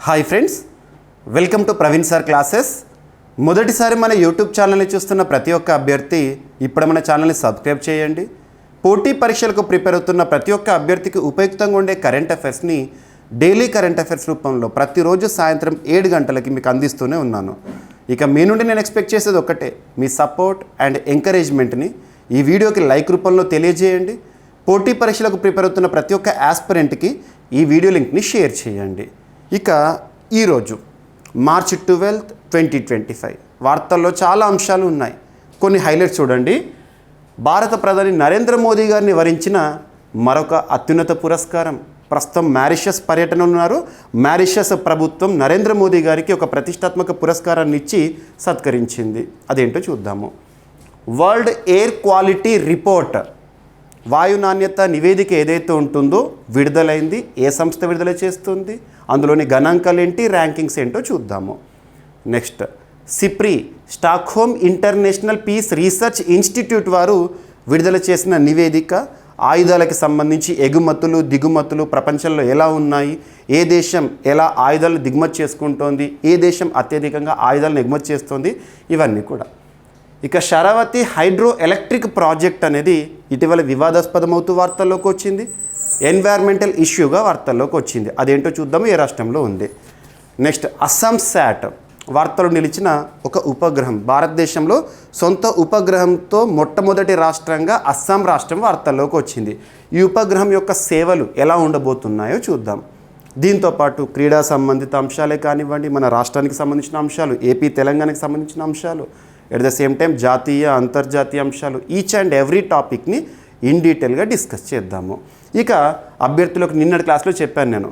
Hi friends, welcome to Praveen sir classes. మొదటిసారి మన YouTube ఛానల్ని చూస్తున్న ప్రతి ఒక్క అభ్యర్థి ఇప్పుడు మన ఛానల్ని సబ్స్క్రైబ్ చేయండి. పోటీ పరీక్షలకు ప్రిపేర్ అవుతున్న ప్రతి ఒక్క అభ్యర్థికి ఉపయుక్తంగా ఉండే కరెంట్ అఫైర్స్ని డైలీ కరెంట్ అఫైర్స్ రూపంలో ప్రతిరోజు సాయంత్రం 7 గంటలకి మీకు అందిస్తూనే ఉన్నాను. ఇక మీ నుండి నేను ఎక్స్పెక్ట్ చేసేది ఒక్కటే, మీ సపోర్ట్ అండ్ ఎంకరేజ్మెంట్ని ఈ వీడియోకి లైక్ రూపంలో తెలియజేయండి. పోటీ పరీక్షలకు ప్రిపేర్ అవుతున్న ప్రతి ఒక్క ఆస్పిరెంట్కి ఈ వీడియో లింక్ని షేర్ చేయండి. ఇక ఈరోజు మార్చ్ 12, 2025 వార్తల్లో చాలా అంశాలు ఉన్నాయి. కొన్ని హైలైట్స్ చూడండి. భారత ప్రధాని నరేంద్ర మోదీ గారిని వరించిన మరొక అత్యున్నత పురస్కారం. ప్రస్తుతం మారిషస్ పర్యటన ఉన్నారు. మారిషస్ ప్రభుత్వం నరేంద్ర మోదీ గారికి ఒక ప్రతిష్టాత్మక పురస్కారాన్ని ఇచ్చి సత్కరించింది. అదేంటో చూద్దాము. వరల్డ్ ఎయిర్ క్వాలిటీ రిపోర్ట్, వాయు నాణ్యత నివేదిక ఏదైతే ఉంటుందో విడుదలైంది. ఏ సంస్థ విడుదల చేస్తుంది, అందులోని గణాంకాలు ఏంటి, ర్యాంకింగ్స్ ఏంటో చూద్దాము. Next, SIPRI Stockholm International Peace Research Institute వారు విడుదల చేసిన నివేదిక ఆయుధాలకు సంబంధించి ఎగుమతులు దిగుమతులు ప్రపంచంలో ఎలా ఉన్నాయి, ఏ దేశం ఎలా ఆయుధాలను దిగుమతి చేసుకుంటోంది, ఏ దేశం అత్యధికంగా ఆయుధాలను ఎగుమతి చేస్తోంది, ఇవన్నీ కూడా. ఇక శరావతి హైడ్రో ఎలక్ట్రిక్ ప్రాజెక్ట్ అనేది ఇటీవల వివాదాస్పదమవుతూ వార్తల్లోకి వచ్చింది. ఎన్వైర్మెంటల్ ఇష్యూగా వార్తల్లోకి వచ్చింది. అదేంటో చూద్దాము, ఏ రాష్ట్రంలో ఉంది. నెక్స్ట్, అస్సాం శాట్ వార్తలు నిలిచిన ఒక ఉపగ్రహం. భారతదేశంలో సొంత ఉపగ్రహంతో మొట్టమొదటి రాష్ట్రంగా అస్సాం రాష్ట్రం వార్తల్లోకి వచ్చింది. ఈ ఉపగ్రహం యొక్క సేవలు ఎలా ఉండబోతున్నాయో చూద్దాం. దీంతోపాటు క్రీడా సంబంధిత అంశాలే కానివ్వండి, మన రాష్ట్రానికి సంబంధించిన అంశాలు, ఏపీ తెలంగాణకి సంబంధించిన అంశాలు, ఎట్ ద సేమ్ టైం జాతీయ అంతర్జాతీయ అంశాలు, ఈచ్ అండ్ ఎవ్రీ టాపిక్ని ఇన్ డీటెయిల్గా డిస్కస్ చేద్దాము. ఇక అభ్యర్థులకు నిన్నటి క్లాస్లో చెప్పాను నేను,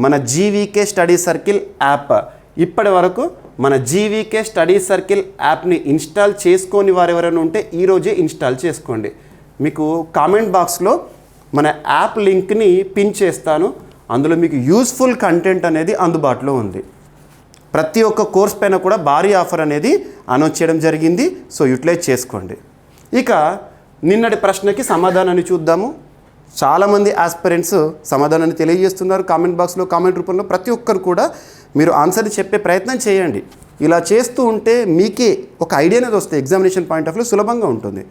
మన జీవీకే స్టడీ సర్కిల్ యాప్, ఇప్పటి వరకు మన జీవీకే స్టడీ సర్కిల్ యాప్ని ఇన్స్టాల్ చేసుకొని వారు ఎవరైనా ఉంటే ఈరోజే ఇన్స్టాల్ చేసుకోండి. మీకు కామెంట్ బాక్స్లో మన యాప్ లింక్ని పిన్ చేస్తాను. అందులో మీకు యూస్ఫుల్ కంటెంట్ అనేది అందుబాటులో ఉంది. ప్రతి ఒక్క కోర్స్ పైన కూడా భారీ ఆఫర్ అనేది అనౌన్స్ చేయడం జరిగింది. సో యూటిలైజ్ చేసుకోండి. ఇక నిన్నటి ప్రశ్నకి సమాధానాన్ని చూద్దాము. చాలామంది ఆస్పిరెంట్స్ సమాధానాన్ని తెలియజేస్తున్నారు కామెంట్ బాక్స్లో, కామెంట్ రూపంలో. ప్రతి ఒక్కరు కూడా మీరు ఆన్సర్ని చెప్పే ప్రయత్నం చేయండి. ఇలా చేస్తూ ఉంటే మీకే ఒక ఐడియా అనేది వస్తే ఎగ్జామినేషన్ పాయింట్ ఆఫ్ వ్యూ సులభంగా ఉంటుంది.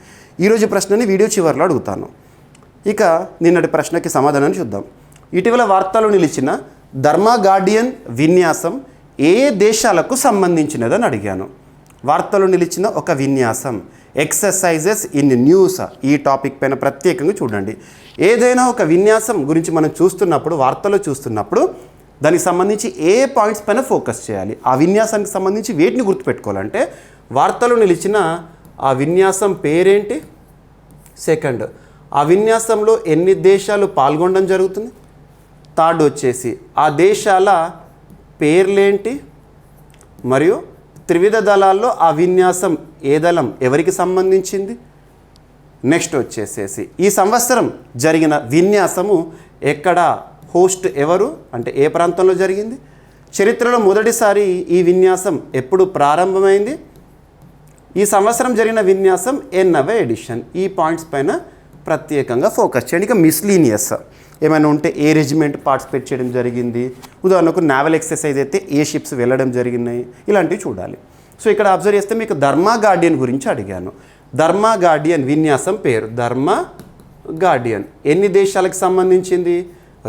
ఈరోజు ప్రశ్నని వీడియో చివరిలో అడుగుతాను. ఇక నిన్నటి ప్రశ్నకి సమాధానాన్ని చూద్దాం. ఇటీవల వార్తల్లో నిలిచిన ధర్మా గార్డియన్ విన్యాసం ఏ దేశాలకు సంబంధించినదని అడిగాను. వార్తలు నిలిచిన ఒక విన్యాసం, ఎక్సర్సైజెస్ ఇన్ న్యూస్, ఈ టాపిక్ పైన ప్రత్యేకంగా చూడండి. ఏదైనా ఒక విన్యాసం గురించి మనం చూస్తున్నప్పుడు, వార్తలో చూస్తున్నప్పుడు దానికి సంబంధించి ఏ పాయింట్స్ పైన ఫోకస్ చేయాలి, ఆ విన్యాసానికి సంబంధించి వేటిని గుర్తుపెట్టుకోవాలంటే, వార్తలో నిలిచిన ఆ విన్యాసం పేరేంటి, సెకండ్ ఆ విన్యాసంలో ఎన్ని దేశాలు పాల్గొనడం జరుగుతుంది, థర్డ్ వచ్చేసి ఆ దేశాల పేర్లేంటి, మరియు త్రివిధ దళాల్లో ఆ విన్యాసం ఏ దళం ఎవరికి సంబంధించింది. నెక్స్ట్ వచ్చేసేసి ఈ సంవత్సరం జరిగిన విన్యాసము ఎక్కడ, హోస్ట్ ఎవరు, అంటే ఏ ప్రాంతంలో జరిగింది, చరిత్రలో మొదటిసారి ఈ విన్యాసం ఎప్పుడు ప్రారంభమైంది, ఈ సంవత్సరం జరిగిన విన్యాసం ఎన్నవ ఎడిషన్. ఈ పాయింట్స్ పైన ప్రత్యేకంగా ఫోకస్ చేయండి. ఇక మిస్లీనియస్ ఏమైనా ఉంటే ఏ రెజిమెంట్ పార్టిసిపేట్ చేయడం జరిగింది, ఉదాహరణకు నావల్ ఎక్సర్సైజ్ అయితే ఏ షిప్స్ వెళ్ళడం జరిగినాయి, ఇలాంటివి చూడాలి. సో ఇక్కడ అబ్జర్వ్ చేస్తే మీకు ధర్మా గార్డియన్ గురించి అడిగాను. ధర్మా గార్డియన్ విన్యాసం పేరు ధర్మా గార్డియన్ ఎన్ని దేశాలకు సంబంధించింది,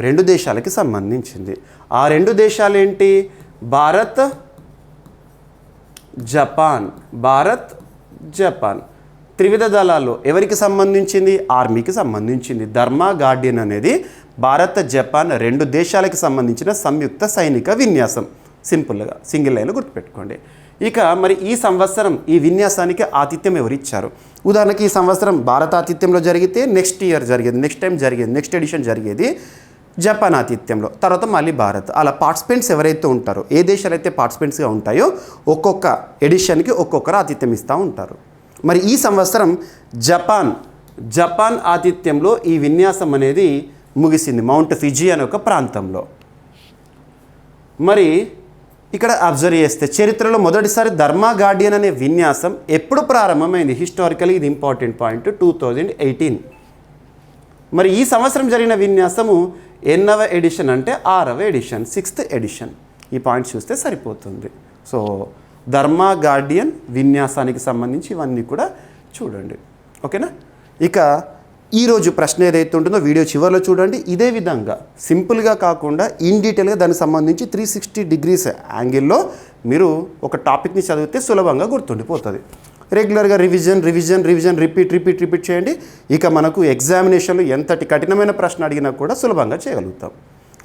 2 దేశాలకి సంబంధించింది. ఆ 2 దేశాలు ఏంటి, భారత్ జపాన్. భారత్ జపాన్. త్రివిధ దళాలు ఎవరికి సంబంధించింది, ఆర్మీకి సంబంధించింది. ధర్మా గార్డియన్ అనేది భారత్ జపాన్ 2 దేశాలకు సంబంధించిన సంయుక్త సైనిక విన్యాసం. సింపుల్గా సింగిల్ లైన్లో గుర్తుపెట్టుకోండి. ఇక మరి ఈ సంవత్సరం ఈ విన్యాసానికి ఆతిథ్యం ఎవరిచ్చారు, ఉదాహరణకి ఈ సంవత్సరం భారత ఆతిథ్యంలో జరిగితే నెక్స్ట్ ఇయర్ జరిగేది, నెక్స్ట్ టైం జరిగేది, నెక్స్ట్ ఎడిషన్ జరిగేది జపాన్ ఆతిథ్యంలో, తర్వాత మళ్ళీ భారత్. అలా పార్టిసిపెంట్స్ ఎవరైతే ఉంటారో, ఏ దేశాలు అయితే పార్టిసిపెంట్స్గా ఉంటాయో ఒక్కొక్క ఎడిషన్కి ఒక్కొక్కరు ఆతిథ్యం ఇస్తూ ఉంటారు. మరి ఈ సంవత్సరం జపాన్ ఆతిథ్యంలో ఈ విన్యాసం అనేది ముగిసింది, మౌంట్ ఫిజీ అనే ఒక ప్రాంతంలో. మరి ఇక్కడ అబ్జర్వ్ చేస్తే చరిత్రలో మొదటిసారి ధర్మా గార్డియన్ అనే విన్యాసం ఎప్పుడు ప్రారంభమైంది, హిస్టారికలీ ఇది ఇంపార్టెంట్ పాయింట్, 2018. మరి ఈ సంవత్సరం జరిగిన విన్యాసము ఎన్నవ ఎడిషన్ అంటే 6వ ఎడిషన్, 6th ఎడిషన్. ఈ పాయింట్స్ చూస్తే సరిపోతుంది. సో ధర్మ గార్డియన్ విన్యాసానికి సంబంధించి ఇవన్నీ కూడా చూడండి. ఓకేనా? ఇక ఈరోజు ప్రశ్న ఏదైతే ఉంటుందో వీడియో చివరిలో చూడండి. ఇదే విధంగా సింపుల్గా కాకుండా ఇన్ డీటెయిల్గా దానికి సంబంధించి 360 డిగ్రీస్ యాంగిల్లో మీరు ఒక టాపిక్ని చదివితే సులభంగా గుర్తుండిపోతుంది. రెగ్యులర్గా రివిజన్ రిపీట్ చేయండి. ఇక మనకు ఎగ్జామినేషన్లో ఎంతటి కఠినమైన ప్రశ్న అడిగినా కూడా సులభంగా చేయగలుగుతాం.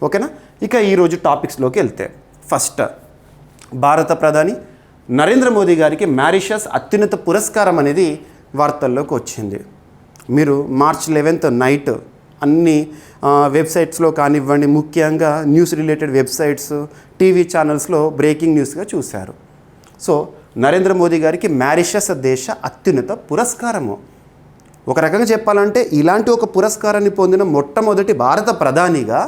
ఓకేనా? ఇక ఈరోజు టాపిక్స్లోకి వెళ్తే ఫస్ట్, భారత ప్రధాని నరేంద్ర మోదీ గారికి మారిషస్ అత్యున్నత పురస్కారం అనేది వార్తల్లోకి వచ్చింది. మీరు March 11th నైట్ అన్ని వెబ్సైట్స్లో కానివ్వండి, ముఖ్యంగా న్యూస్ రిలేటెడ్ వెబ్సైట్స్, టీవీ ఛానల్స్లో బ్రేకింగ్ న్యూస్గా చూశారు. సో నరేంద్ర మోదీ గారికి మారిషస్ దేశ అత్యున్నత పురస్కారము. ఒక రకంగా చెప్పాలంటే ఇలాంటి ఒక పురస్కారాన్ని పొందిన మొట్టమొదటి భారత ప్రధానిగా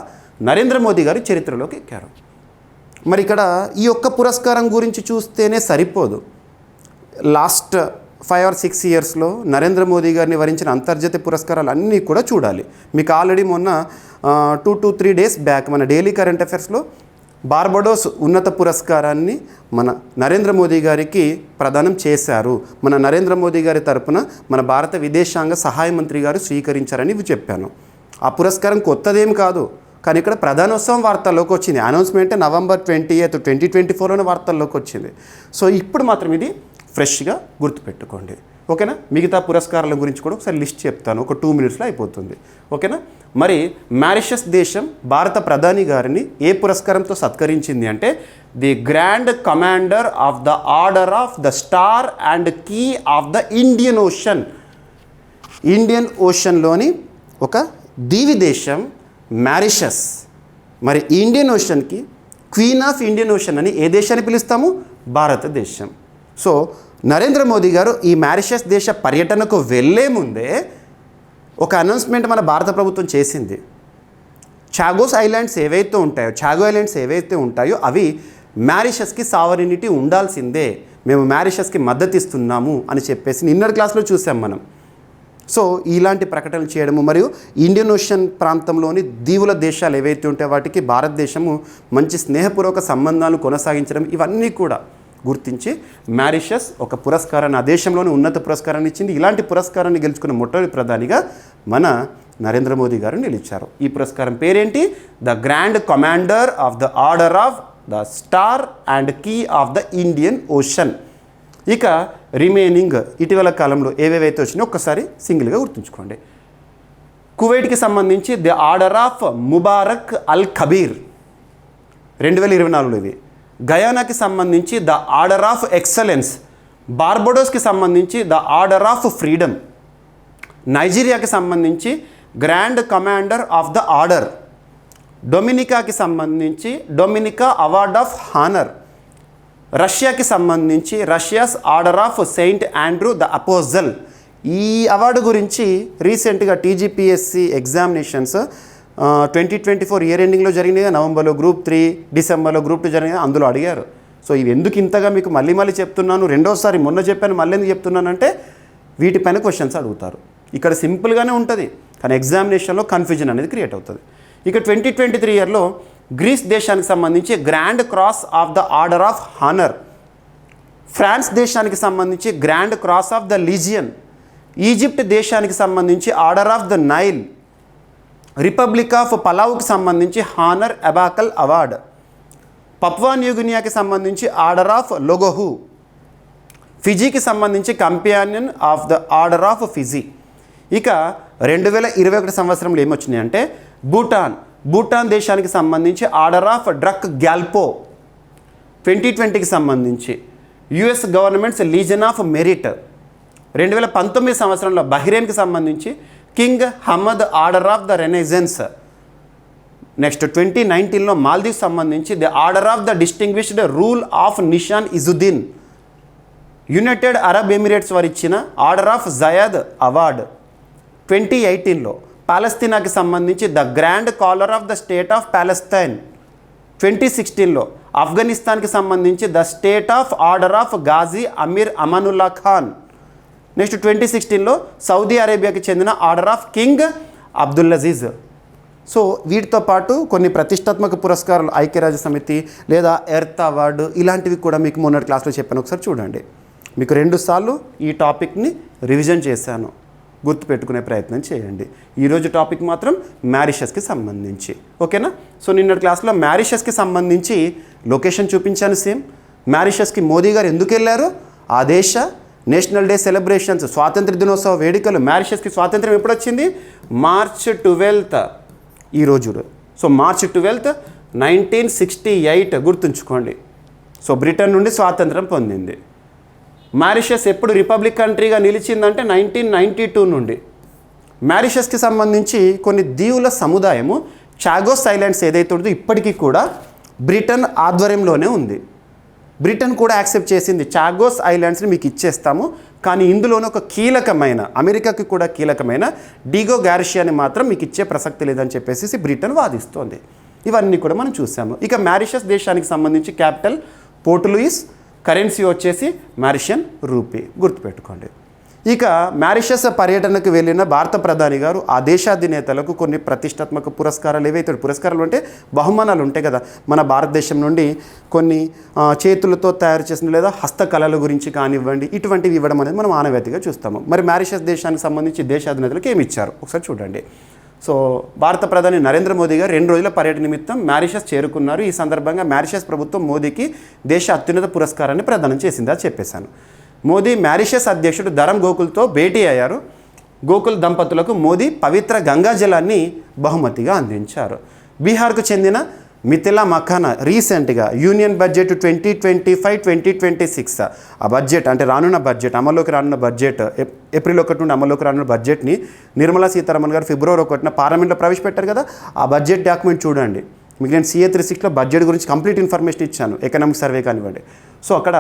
నరేంద్ర మోదీ గారు చరిత్రలోకి ఎక్కారు. మరి ఇక్కడ ఈ ఒక్క పురస్కారం గురించి చూస్తేనే సరిపోదు. లాస్ట్ 5 or 6 ఇయర్స్లో నరేంద్ర మోదీ గారిని వరించిన అంతర్జాతీయ పురస్కారాలు అన్నీ కూడా చూడాలి. మీకు ఆల్రెడీ మొన్న 2 to 3 days బ్యాక్ మన డైలీ కరెంట్ అఫైర్స్లో బార్బడోస్ ఉన్నత పురస్కారాన్ని మన నరేంద్ర మోదీ గారికి ప్రదానం చేశారు. మన నరేంద్ర మోదీ గారి తరపున మన భారత విదేశాంగ సహాయ మంత్రి గారు స్వీకరించారని చెప్పాను. ఆ పురస్కారం కొత్తదేం కాదు, కానీ ఇక్కడ ప్రధానోత్సవం వార్తల్లోకి వచ్చింది. అనౌన్స్మెంట్ November 20th 2024లోనే వార్తల్లోకి వచ్చింది. సో ఇప్పుడు మాత్రం ఇది ఫ్రెష్గా గుర్తుపెట్టుకోండి. ఓకేనా? మిగతా పురస్కారాల గురించి కూడా ఒకసారి లిస్ట్ చెప్తాను, ఒక 2 minutesలో అయిపోతుంది. ఓకేనా? మరి మారిషస్ దేశం భారత ప్రధాని గారిని ఏ పురస్కారంతో సత్కరించింది అంటే the grand commander of the order of the star and key of the Indian Ocean. Indian ఓషన్లోని ఒక దీవి దేశం మారిషస్. మరి ఇండియన్ ఓషన్కి క్వీన్ ఆఫ్ ఇండియన్ ఓషన్ అని ఏ దేశాన్ని పిలుస్తాము? భారతదేశం. సో నరేంద్ర మోదీ గారు ఈ మారిషస్ దేశ పర్యటనకు వెళ్ళే ముందే ఒక అనౌన్స్మెంట్ మన భారత ప్రభుత్వం చేసింది. చాగో ఐలాండ్స్ ఏవైతే ఉంటాయో అవి మారిషస్కి సావరినిటీ ఉండాల్సిందే, మేము మారిషస్కి మద్దతు ఇస్తున్నాము అని చెప్పేసి నిన్నటి క్లాస్లో చూసాం మనం. సో ఇలాంటి ప్రకటనలు చేయడము మరియు ఇండియన్ ఓషన్ ప్రాంతంలోని దీవుల దేశాలు ఏవైతే ఉంటాయో వాటికి భారతదేశము మంచి స్నేహపూర్వక సంబంధాలు కొనసాగించడం, ఇవన్నీ కూడా గుర్తించి మారిషస్ ఒక పురస్కారాన్ని, ఆ దేశంలోని ఉన్నత పురస్కారాన్ని ఇచ్చింది. ఇలాంటి పురస్కారాన్ని గెలుచుకున్న మొట్టమొదటి ప్రధానిగా మన నరేంద్ర మోదీ గారు నిలిచారు. ఈ పురస్కారం పేరేంటి? The grand commander of the order of the star and key of the Indian Ocean. ఇక రిమైనింగ్ ఇటీవల కాలంలో ఏవేవైతే వచ్చినాయో ఒక్కసారి సింగిల్గా గుర్తుంచుకోండి. కువైట్కి సంబంధించి the order of Mubarak Al Kabir 2024లో ఇది. గయానాకి సంబంధించి ద ఆర్డర్ ఆఫ్ ఎక్సలెన్స్. బార్బడోస్కి సంబంధించి ద ఆర్డర్ ఆఫ్ ఫ్రీడమ్. నైజీరియాకి సంబంధించి grand commander of the order. డొమినికాకి సంబంధించి డొమినికా అవార్డ్ ఆఫ్ హానర్. రష్యాకి సంబంధించి Russia's order of Saint Andrew the apostles. ఈ అవార్డు గురించి రీసెంట్గా టీజీపీఎస్సీ ఎగ్జామినేషన్స్ 2024 ఇయర్ ఎండింగ్లో జరిగినాయి. నవంబర్లో Group 3, డిసెంబర్లో Group 2 జరిగినాయి. అందులో అడిగారు. సో ఇవి ఎందుకు ఇంతగా మీకు మళ్ళీ చెప్తున్నాను, రెండోసారి మొన్న చెప్పాను మళ్ళీ ఎందుకు చెప్తున్నానంటే వీటిపైన క్వశ్చన్స్ అడుగుతారు. ఇక్కడ సింపుల్గానే ఉంటుంది, కానీ ఎగ్జామినేషన్లో కన్ఫ్యూజన్ అనేది క్రియేట్ అవుతుంది. ఇక 2023 ఇయర్లో గ్రీస్ దేశానికి సంబంధించి grand cross of the order of honour. France దేశానికి సంబంధించి grand cross of the legion. Egypt దేశానికి సంబంధించి order of the Nile. Republic of పలావుకి సంబంధించి హానర్ అబాకల్ అవార్డ్. పప్వా న్యూగినియాకి సంబంధించి ఆర్డర్ ఆఫ్ లోగోహు. ఫిజీకి సంబంధించి companion of the order of Fiji. ఇక 2021 సంవత్సరంలో ఏమొచ్చినాయంటే భూటాన్ దేశానికి సంబంధించి ఆర్డర్ ఆఫ్ డ్రక్ గ్యాల్పో. 2020కి సంబంధించి US government's legion of merit. 2019 సంవత్సరంలో బహ్రెయిన్కి సంబంధించి king Hamad order of the renaissance. Next 2019లో మాల్దీవ్స్ సంబంధించి the order of the distinguished rule of Nishan Izzuddeen. United Arab Emirates వారు ఇచ్చిన ఆర్డర్ ఆఫ్ జయాద్ అవార్డ్. 2018లో పాలస్తీనాకి సంబంధించి the grand collar of the state of Palestine. 2016లో ఆఫ్ఘనిస్తాన్కి సంబంధించి the state of order of Ghazi Amir Amanullah Khan. Next 2016లో సౌదీ అరేబియాకి చెందిన order of king Abdul Aziz. So వీటితో పాటు కొన్ని ప్రతిష్టాత్మక పురస్కారాలు ఐక్యరాజ్య సమితి లేదా ఎర్త్ అవార్డు ఇలాంటివి కూడా మీకు మొన్నటి క్లాస్లో చెప్పాను, ఒకసారి చూడండి. మీకు 2 సార్లు ఈ టాపిక్ని రివిజన్ చేశాను, గుర్తుపెట్టుకునే ప్రయత్నం చేయండి. ఈరోజు టాపిక్ మాత్రం మ్యారిషస్కి సంబంధించి, ఓకేనా. సో నిన్నటి క్లాస్లో మ్యారిషస్కి సంబంధించి లొకేషన్ చూపించాను. సేమ్ మ్యారిషస్కి మోదీ గారు ఎందుకు వెళ్ళారు, ఆ దేశ నేషనల్ డే సెలబ్రేషన్స్, స్వాతంత్ర దినోత్సవ వేడుకలు. మ్యారిషస్కి స్వాతంత్రం ఎప్పుడు వచ్చింది, మార్చ్ 12 ఈ రోజు. సో మార్చ్ 12 1968 గుర్తుంచుకోండి. సో బ్రిటన్ నుండి స్వాతంత్రం పొందింది. మ్యారిషస్ ఎప్పుడు రిపబ్లిక్ కంట్రీగా నిలిచిందంటే 1992 నుండి. మ్యారిషస్కి సంబంధించి కొన్ని దీవుల సముదాయము చాగోస్ ఐలాండ్స్ ఏదైతే ఉంటుందో ఇప్పటికీ కూడా బ్రిటన్ ఆధ్వర్యంలోనే ఉంది. బ్రిటన్ కూడా యాక్సెప్ట్ చేసింది, చాగోస్ ఐలాండ్స్ని మీకు ఇచ్చేస్తాము, కానీ ఇందులోనే ఒక కీలకమైన, అమెరికాకి కూడా కీలకమైన డిగో గార్షియాని మాత్రం మీకు ఇచ్చే ప్రసక్తి లేదని చెప్పేసి బ్రిటన్ వాదిస్తోంది. ఇవన్నీ కూడా మనం చూసాము. ఇక మ్యారిషస్ దేశానికి సంబంధించి క్యాపిటల్ పోర్ట్ లూయిస్, కరెన్సీ వచ్చేసి మ్యారిషియన్ రూపీ, గుర్తుపెట్టుకోండి. ఇక మ్యారిషస్ పర్యటనకు వెళ్ళిన భారత ప్రధాని గారు ఆ దేశాధినేతలకు కొన్ని ప్రతిష్టాత్మక పురస్కారాలు, ఏవైతే పురస్కారాలు అంటే బహుమానాలు ఉంటాయి కదా, మన భారతదేశం నుండి కొన్ని చేతులతో తయారు చేసిన లేదా హస్తకళల గురించి కానివ్వండి, ఇటువంటివి ఇవ్వడం అనేది మనం ఆనవాయితీగా చూస్తాము. మరి మ్యారిషస్ దేశానికి సంబంధించి దేశాధినేతలకు ఏమి ఇచ్చారు ఒకసారి చూడండి. సో భారత ప్రధాని నరేంద్ర మోదీ గారు 2 రోజుల పర్యటన నిమిత్తం మ్యారిషస్ చేరుకున్నారు. ఈ సందర్భంగా మ్యారిషస్ ప్రభుత్వం మోదీకి దేశ అత్యున్నత పురస్కారాన్ని ప్రదానం చేసింది, అది చెప్పేశాను. మోదీ మ్యారిషస్ అధ్యక్షుడు ధరమ్ గోకుల్తో భేటీ అయ్యారు. గోకుల్ దంపతులకు మోదీ పవిత్ర గంగా జలాన్ని బహుమతిగా అందించారు. బీహార్కు చెందిన మిథిలా మఖానా రీసెంట్గా యూనియన్ బడ్జెట్ 2025-2026 ఆ బడ్జెట్ అంటే రానున్న బడ్జెట్, అమల్లోకి రానున్న బడ్జెట్, ఏప్రిల్ 1 నుండి అమల్లోకి రానున్న బడ్జెట్ని నిర్మలా సీతారామన్ గారు ఫిబ్రవరి 1 పార్లమెంట్లో ప్రవేశపెట్టారు కదా. ఆ బడ్జెట్ డాక్యుమెంట్ చూడండి. మీకు నేను CA 360లో బడ్జెట్ గురించి కంప్లీట్ ఇన్ఫర్మేషన్ ఇచ్చాను, ఎకనామిక్ సర్వే కానివ్వండి. సో అక్కడ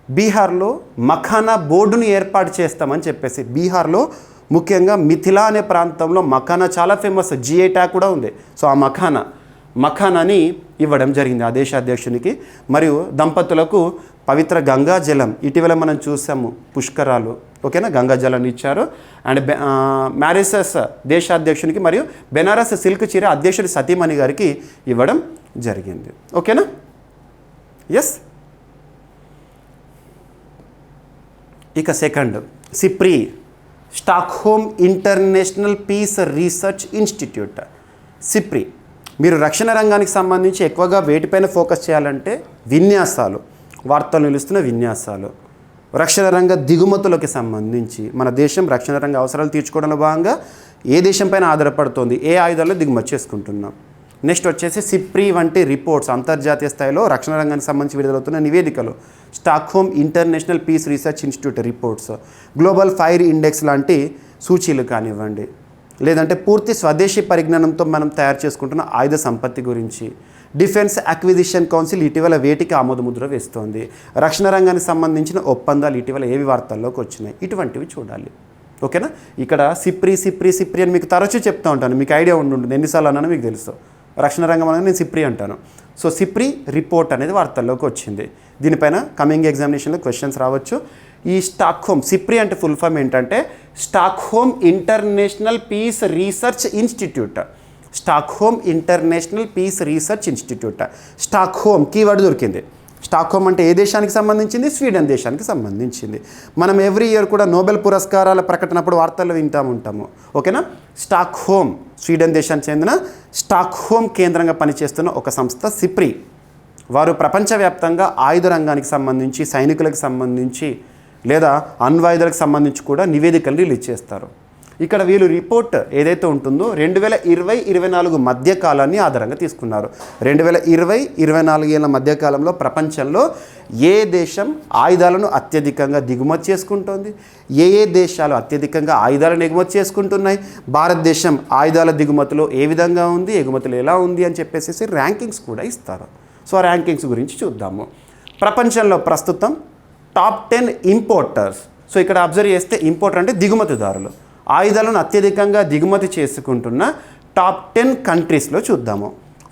బీహార్లో మఖానా బోర్డుని ఏర్పాటు చేస్తామని చెప్పేసి, బీహార్లో ముఖ్యంగా మిథిలా అనే ప్రాంతంలో మఖానా చాలా ఫేమస్, GI ట్యాగ్ కూడా ఉంది. సో ఆ మఖానాని ఇవ్వడం జరిగింది ఆ దేశ అధ్యక్షునికి. మరియు దంపతులకు పవిత్ర గంగా జలం, ఇటీవల మనం చూసాము పుష్కరాలు, ఓకేనా, గంగా జలాన్ని ఇచ్చారు. అండ్ మ్యారిషస్ దేశాధ్యక్షునికి మరియు బెనారస్ సిల్క్ చీర అధ్యక్షుడి సతీమణి గారికి ఇవ్వడం జరిగింది, ఓకేనా. ఎస్. ఇక second, SIPRI, Stockholm International Peace Research Institute. SIPRI మీరు రక్షణ రంగానికి సంబంధించి ఎక్కువగా వేటిపైన ఫోకస్ చేయాలంటే విన్యాసాలు, వార్తలు నిలుస్తున్న విన్యాసాలు, రక్షణ రంగ దిగుమతులకి సంబంధించి మన దేశం రక్షణ రంగ అవసరాలు తీర్చుకోవడంలో భాగంగా ఏ దేశంపైన ఆధారపడుతోంది, ఏ ఆయుధాలను దిగుమతి చేసుకుంటున్నాం. నెక్స్ట్ వచ్చేసి సిప్రి వంటి రిపోర్ట్స్, అంతర్జాతీయ స్థాయిలో రక్షణ రంగానికి సంబంధించి విడుదలవుతున్న నివేదికలు, Stockholm International Peace Research Institute reports, global fire index లాంటి సూచీలు కానివ్వండి, లేదంటే పూర్తి స్వదేశీ పరిజ్ఞానంతో మనం తయారు చేసుకుంటున్న ఆయుధ సంపత్తి గురించి, డిఫెన్స్ అక్విజిషన్ కౌన్సిల్ ఇటీవల వేటికి ఆమోదముద్ర వేస్తోంది, రక్షణ రంగానికి సంబంధించిన ఒప్పందాలు ఇటీవల ఏవి వార్తల్లోకి వచ్చినాయి, ఇటువంటివి చూడాలి, ఓకేనా. ఇక్కడ సిప్రి అని మీకు తరచూ చెప్తూ ఉంటాను, మీకు ఐడియా ఉంటుంది, ఎన్నిసార్లు అన్నానో మీకు తెలుసు. రక్షణ రంగం అనేది నేను సిప్రి అంటాను. సో సిప్రి రిపోర్ట్ అనేది వార్తల్లోకి వచ్చింది. దీనిపైన కమింగ్ ఎగ్జామినేషన్లో క్వశ్చన్స్ రావచ్చు. ఈ స్టాక్హోమ్, సిప్రి అంటే ఫుల్ ఫామ్ ఏంటంటే Stockholm International Peace Research Institute. Stockholm International Peace Research Institute. Stockholm keyword దొరికింది. స్టాక్హోమ్ అంటే ఏ దేశానికి సంబంధించింది, స్వీడన్ దేశానికి సంబంధించింది. మనం ఎవ్రీ ఇయర్ కూడా నోబెల్ పురస్కారాల ప్రకటనప్పుడు వార్తల్లో వింటూ ఉంటాము, ఓకేనా. స్టాక్హోమ్ స్వీడన్ దేశానికి చెందిన స్టాక్హోమ్ కేంద్రంగా పనిచేస్తున్న ఒక సంస్థ సిప్రి. వారు ప్రపంచవ్యాప్తంగా ఆయుధ రంగానికి సంబంధించి, సైనికులకు సంబంధించి లేదా అణ్వాయుధాలకు సంబంధించి కూడా నివేదికలు రిలీజ్ చేస్తారు. ఇక్కడ వీళ్ళు రిపోర్ట్ ఏదైతే ఉంటుందో 2020-24 మధ్య కాలాన్ని ఆధారంగా తీసుకున్నారు. 2020-24 ఏళ్ళ మధ్యకాలంలో ప్రపంచంలో ఏ దేశం ఆయుధాలను అత్యధికంగా దిగుమతి చేసుకుంటోంది, ఏ దేశాలు అత్యధికంగా ఆయుధాలను ఎగుమతి చేసుకుంటున్నాయి, భారతదేశం ఆయుధాల దిగుమతిలో ఏ విధంగా ఉంది, ఎగుమతులు ఎలా ఉంది అని చెప్పేసి ర్యాంకింగ్స్ కూడా ఇస్తారు. సో ఆ ర్యాంకింగ్స్ గురించి చూద్దాము. ప్రపంచంలో ప్రస్తుతం టాప్ 10 ఇంపోర్టర్స్. సో ఇక్కడ అబ్జర్వ్ చేస్తే ఇంపోర్టర్ అంటే దిగుమతిదారులు, ఆయుధాలను అత్యధికంగా దిగుమతి చేసుకుంటున్న టాప్ 10 కంట్రీస్లో చూద్దాము.